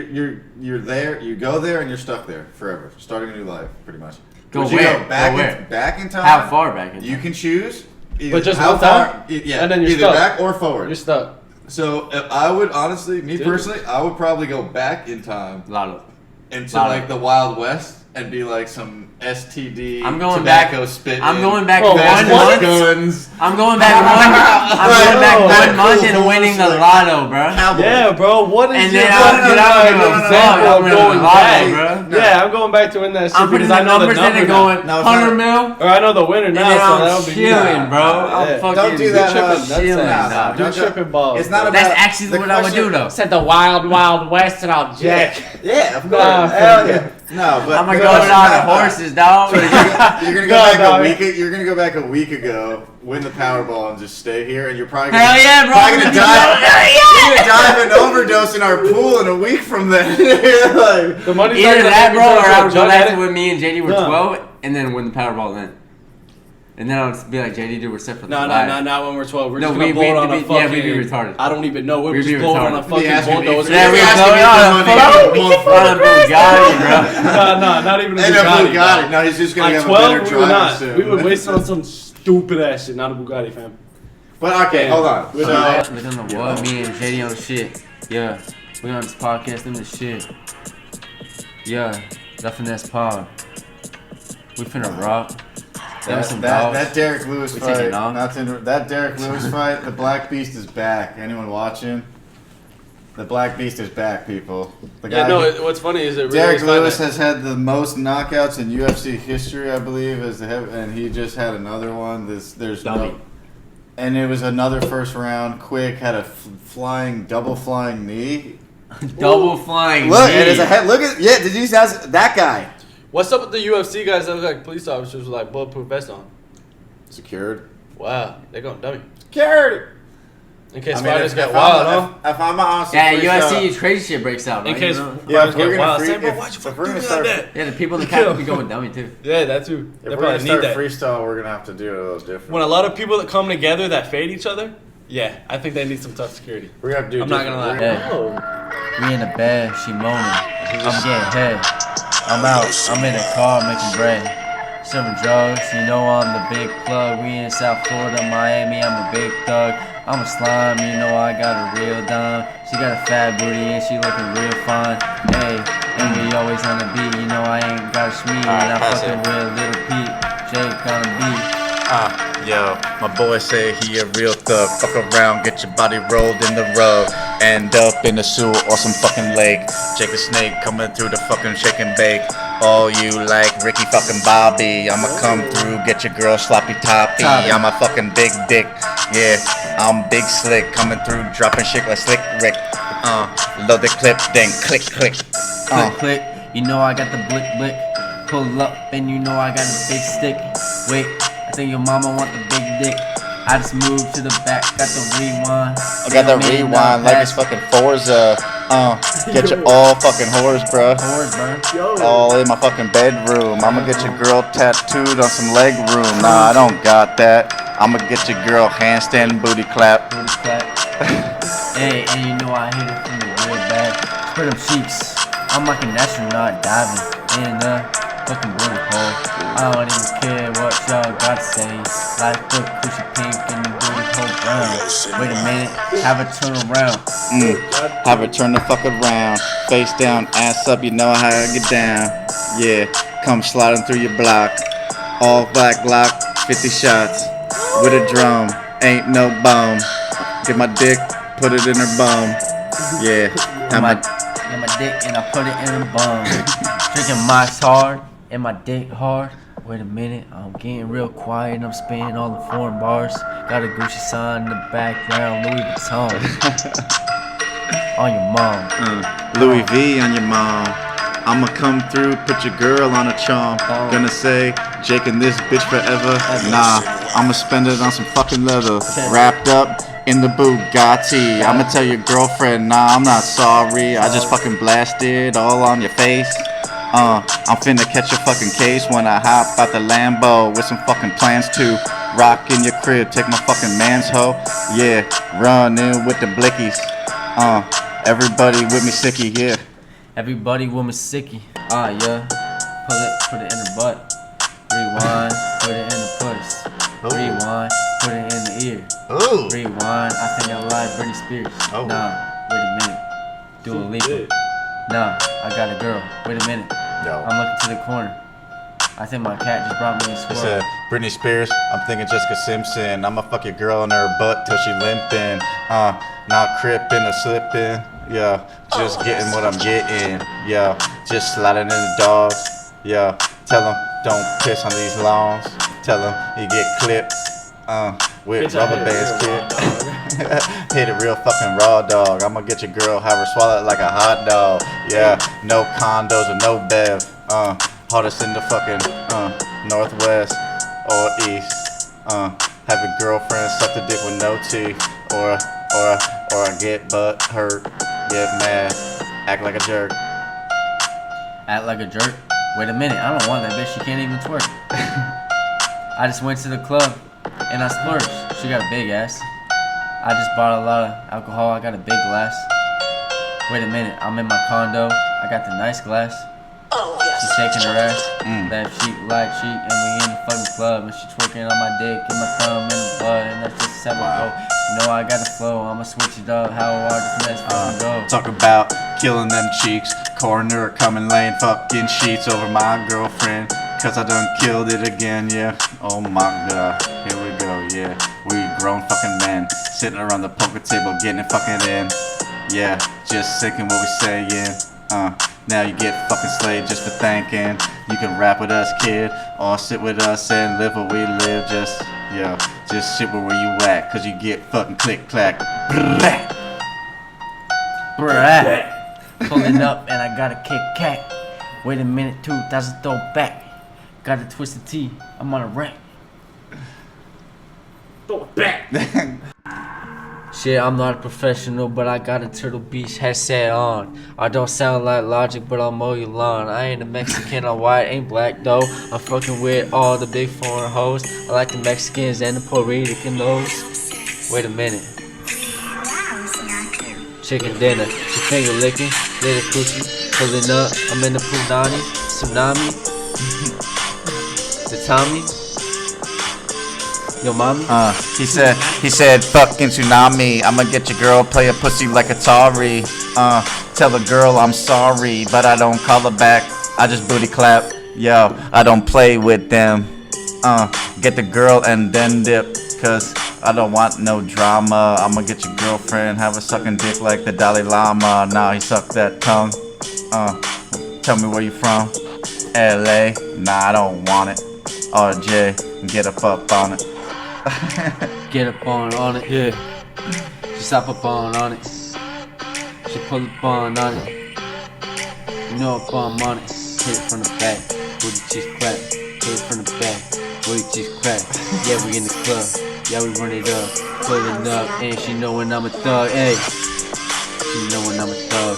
you're there. You go there and you're stuck there forever, starting a new life, pretty much. Go Would you where? go back Go where? back in time? How far back in You time? can choose. But just how one time? far, yeah, And then you're either stuck. back or forward. You're stuck. So I would honestly, me Dude. personally, I would probably go back in time Lotto. into Lotto. like the Wild West and be like some STD I'm going tobacco back. spit. I'm going back Oh, one fast month. guns. I'm going back Right. one month and Cool winning the horse, lotto, bro. Cowboy. Yeah, bro. What is And your then fucking I'm gonna example I'm of winning going the lotto, back? bro. Yeah, I'm going back to win that shit I'm putting because the I know the numbers in number and now. going No, it's 100 not. mil. Or I know the winner And now, then so I'm that'll be chilling, bro. I'm Yeah. fucking. Don't do that. You're tripping. Chilling. That's Nah, You're tripping balls. It's not about. That's actually the what I would question- do, though. Said the wild, wild west, and I'll jack. Yeah, of course. Nah, Hell yeah. No, but I'm the gonna go question's on not the horses, dog. You're gonna go No, back no, a week. You're gonna go back a week ago, win the Powerball, and just stay here. And you're probably gonna, Hell yeah, bro. probably gonna die. Hell You're gonna dive and overdose in our pool in a week from then. Like, The money's Either not that, gonna bro, make or me I would go jump back at to it. when me and JD were No. 12 and then win the Powerball then. And then I would be like, JD, dude, we're set for the No, life. not when we're 12. We're No, just gonna we- blow it we- on a we- fucking... yeah, we'd be retarded. I don't even know. We're We'd just be blowing on a retarded. fucking asking me bulldozer. for- Yeah, we You're asking blow me it for on a money. fucking Bugatti, bro. No, not even a and a Bugatti. Bugatti. No, he's just gonna Like have 12, a better we would driver not. soon. We would waste it on some stupid ass shit, not a Bugatti, fam. But okay, hold on. We're So, not- We're doing the what? Me and JD on the shit. Yeah. We on this podcast doing the shit. Yeah. The Finesse Pod. We finna rock. That was some dogs. that Derek Lewis We fight, taking off? that Derek Lewis fight, the Black Beast is back. Anyone watching? The Black Beast is back, people. The Yeah, no, what's funny is it really Derek is fun Lewis that- has had the most knockouts in UFC history, I believe, and he just had another one. There's Dummy. no, and it was another first round, quick, had a double flying knee. Double flying. Look, knee. and it's a head. Look at did you see that guy? What's up with the UFC guys that look like police officers with like bulletproof vests on? Secured. Wow, they're going dummy. Secured. In case I mean, fighters if get I'm- wild, huh? If I'm on some Yeah, freestyle- UFC crazy shit breaks out, In right? case You know? Yeah, fighters if we're get gonna wild. free- Say, bro, if- why'd you if fucking we're do gonna me start- like that? Yeah, the people in the cat be going dummy too. Yeah, that too. They If we're probably gonna need start that. freestyle, we're gonna have to do it a little different. When a lot of people that come together that fade each other, yeah, I think they need some tough security. We're gonna have to do. I'm not gonna lie. Hey. Oh. Me in the bed, she moaning. I'm getting head. I'm out. I'm in the car making bread. Serving drugs, you know I'm the big plug. We in South Florida, Miami, I'm a big thug. I'm a slime, you know I got a real dime. She got a fat booty and she looking real fine. Hey, and we always on the beat, you know I ain't got a schmeed. I'm pass fucking it. with Little Pete, Jake on the beat. Yo, my boy say he a real thug. Fuck around, get your body rolled in the rug. End up in the sewer or some fucking lake. Jake the Snake coming through the fucking shake and bake. All you like Ricky fucking Bobby. I'ma come through, get your girl sloppy toppy. I'm a fucking big dick. Yeah, I'm big slick. Coming through, dropping shit like Slick Rick. Load the clip, then click, click. Click, click, you know I got the blick, blick. Pull up and you know I got a big stick. Wait, I think your mama want the big dick. I just moved to the back, got the rewind. I got the rewind like it's fucking Forza. Get your all fucking whores, bruh. Horse, bro. All in my fucking bedroom. I'ma get your girl tattooed on some leg room. Nah, I don't got that. I'ma get your girl handstand booty clap. Booty clap. Hey, and you know I hit it from the real bad. Spread them cheeks. I'm like an astronaut diving in the fucking booty hole. I don't even care what y'all got to say. Like the cushy pink and the booty hole brown. Wait a minute, have it turn around. Have her turn the fuck around. Face down, ass up, you know how I get down. Yeah, come sliding through your block. All black Glock, 50 shots. With a drum, ain't no bum. Get my dick, put it in her bum. Yeah, And my dick and I put it in the bum. Drinking Mike's hard and my dick hard. Wait a minute, I'm getting real quiet and I'm spinning all the foreign bars. Got a Gucci sign in the background, Louis Vuitton. On your mom. Louis V on your mom. I'ma come through, put your girl on a charm. Gonna say, Jake and this bitch forever. Nah, I'ma spend it on some fucking leather. Wrapped up in the Bugatti. I'ma tell your girlfriend, nah, I'm not sorry. I just fucking blasted all on your face. I'm finna catch a fucking case when I hop out the Lambo with some fucking plans to rock in your crib, take my fucking man's hoe. Yeah, run in with the blickies. Everybody with me sicky, yeah. Everybody with me sicky. Yeah. Put it in the butt. Rewind, put it in the puss. Rewind, put it in the ear. Ooh. Rewind, I think I like Britney Spears. Oh. Nah, wait a minute. Dua Lipa. Nah, I got a girl. Wait a minute. I'm looking to the corner. I think my cat just brought me a squirrel. Said Britney Spears, I'm thinking Jessica Simpson. I'ma fuck your girl in her butt till she limping. Not crippin' or slipping. Yeah, just getting what I'm getting. Yeah, just sliding in the dogs. Yeah, tell them don't piss on these lawns. Tell them you get clipped. With rubber bands, kid. Hit it real fucking raw, dog. I'ma get your girl, have her swallow it like a hot dog. Yeah, no condos or no bev. Hardest in the fucking northwest or east. Have your girlfriend suck the dick with no teeth, or get butt hurt, get mad, act like a jerk. Act like a jerk? Wait a minute, I don't want that bitch. She can't even twerk. I just went to the club and I splurged. She got a big ass. I just bought a lot of alcohol. I got a big glass. Wait a minute, I'm in my condo. I got the nice glass. She's shaking her ass. That sheet like sheet, and we in the fucking club, and she twerking on my dick and my thumb in the butt, and that's just how we go. You know I got the flow. I'ma switch it up. How hard this mess fucking go? Talk about killing them cheeks. Coroner coming laying fucking sheets over my girlfriend, cause I done killed it again, yeah. Oh my god, here we go, yeah. We grown fucking men, sitting around the poker table getting it fucking in. Yeah, just thinking what we saying. Now you get fucking slayed just for thinking. You can rap with us, kid, or sit with us and live where we live. Just sit where you at, cause you get fucking click clack. Bruh. Pulling up and I got a Kit Kat. Wait a minute, 2000 throw back. Got a twisted T. I'm on a rack. Throw it back. Shit, I'm not a professional, but I got a Turtle Beach headset on. I don't sound like Logic, but I'll mow your lawn. I ain't a Mexican, I'm white, ain't black though. I'm fucking with all the big foreign hoes. I like the Mexicans and the Puerto Ricans. Wait a minute. Chicken dinner, she finger licking, little coochie, pulling up. I'm in the Punani, tsunami, the Tommy. Yo, mommy? He said, fucking tsunami. I'ma get your girl, play a pussy like Atari. Tell the girl I'm sorry, but I don't call her back. I just booty clap. Yo, I don't play with them. Get the girl and then dip, cause I don't want no drama. I'ma get your girlfriend, have her sucking dick like the Dalai Lama. Nah, he sucked that tongue. Tell me where you from. LA? Nah, I don't want it. RJ, get up on it. Get up on it, yeah. She stop up on it. She pull up on it. You know up on it. Hit it from the back, booty cheeks crack. Hit it from the back, booty cheeks crack. Yeah, we in the club, yeah we run it up, pulling up, and she knowin' I'm a thug, ayy. She knowin' I'm a thug.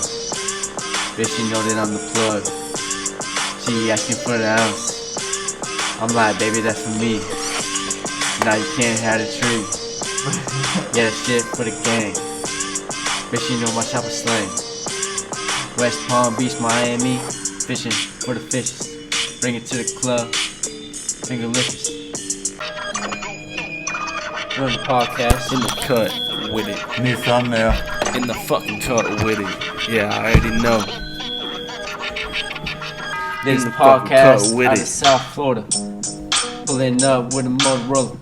Bitch, she know that I'm the plug. She asking for the ounce. I'm like, baby, that's for me. Now you can't have the tree. Yeah, shit for the gang. Bitch, you know my chopper slang. West Palm Beach, Miami. Fishing for the fishes. Bring it to the club. Fingerlicious. We're on the podcast. In the cut with it. New thumbnail. In the fucking cut with it. Yeah, I already know. This is the fucking podcast cut with out it. of South Florida. Pulling up with a Motorola.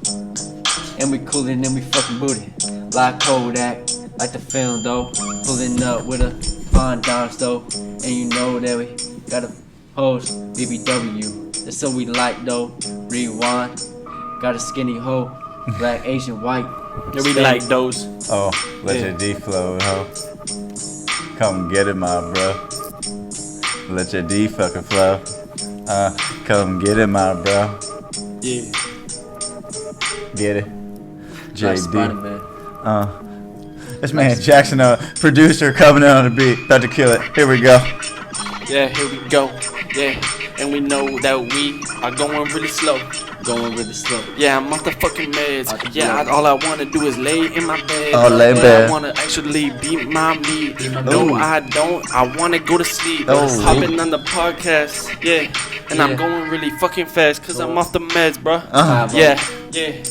And we coolin' and we fucking booty. Like Kodak, like the film though. Pulling up with a fine dance though. And you know that we got a post BBW. That's so we like though. Rewind. Got a skinny hoe. Black, Asian, white. Yeah, we like those. Oh, let your D flow, ho. Come get it, my bro. Let your D fucking flow. Come get it, my bro. Yeah. Get it? Nice spotted, JD. man. This man Jackson, producer, coming in on the beat, about to kill it. Here we go. Yeah, here we go. Yeah, and we know that we are going really slow. Going really slow. Yeah, I'm off the fucking meds. Yeah, all I wanna do is lay in my bed. Oh, lay in bed. I wanna actually beat my meat. my No, meat. I don't. I wanna go to sleep. Oh. Hopping on the podcast. Yeah, and I'm going really fucking fast because I'm off the meds, bro. Yeah, yeah.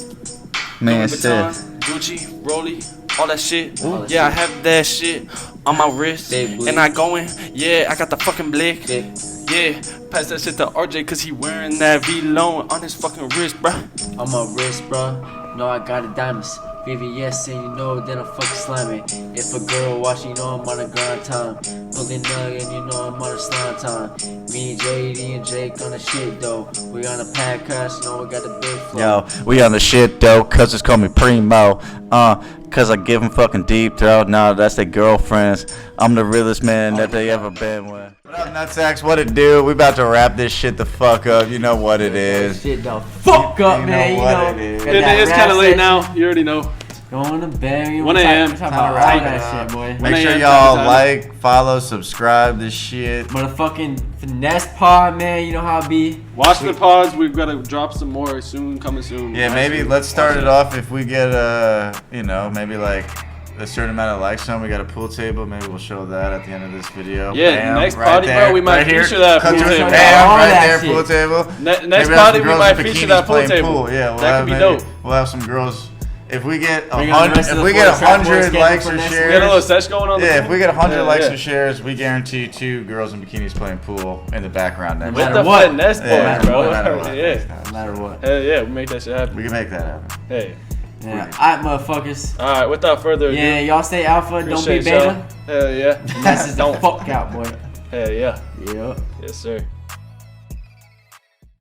Man Louis said. Vuitton, Gucci, Rolly, all that shit. All that Yeah, I shit. have that shit on my wrist. Big blue. And I going, yeah, I got the fucking blick. Big. Yeah, pass that shit to RJ cause he wearing that V-Lone on his fucking wrist, bruh. On my wrist, bro. No, I got it diamonds. VVS, and you know then I'm fucking slamming. If a girl watching, you know I'm on a grind time. Pulling up, and you know I'm on a slime time. Me, JD, and Jake on the shit though. We on a podcast, you know we got the big flow. Yo, we on the shit though, cuz just call me Primo. Cuz I give them fucking deep throat. Nah, that's their girlfriends. I'm the realest man that they ever been with. What up, Nutsacks? What it do? We about to wrap this shit the fuck up. You know what it is. Shit the fuck up, You man. know what it is. got that It's rap kind of late session. now. You already know. Going to bed. 1 a.m. Talking about all Alright, that shit, boy. Make 1 sure a.m. y'all time. like, follow, subscribe this shit. Motherfucking Finesse Pod, man. You know how it be. Watch the pods. We've got to drop some more soon. Coming soon. Yeah, maybe let's start it off if we get maybe like a certain amount of likes on. We got a pool table. Maybe we'll show that at the end of this video. Yeah, Bam, next right party, there, bro, we might right here. feature that Cut pool to it, table. bam, All right that there, shit. pool table. Next Maybe have party, some we girls might in feature bikinis that pool playing table. pool. Yeah, That could be maybe- dope. We'll have some girls. If we get Bring on the rest of the 100 boys, likes or Finesse. We got a little shares. sesh going on. Yeah, if we get 100 Yeah, likes yeah. or shares, we guarantee 2 girls in bikinis playing pool in the background next With time. the what? Finesse boys, Yeah, bro. no matter what. Yeah. No matter what. Hell yeah, we make that shit happen. We can make that happen. Hey. Yeah. Alright, motherfuckers. All right, without further ado, Yeah, y'all stay alpha. Don't be appreciate beta. y'all. Hell yeah. And this is the fuck out, boy. Hell yeah. Yeah. Yes, sir.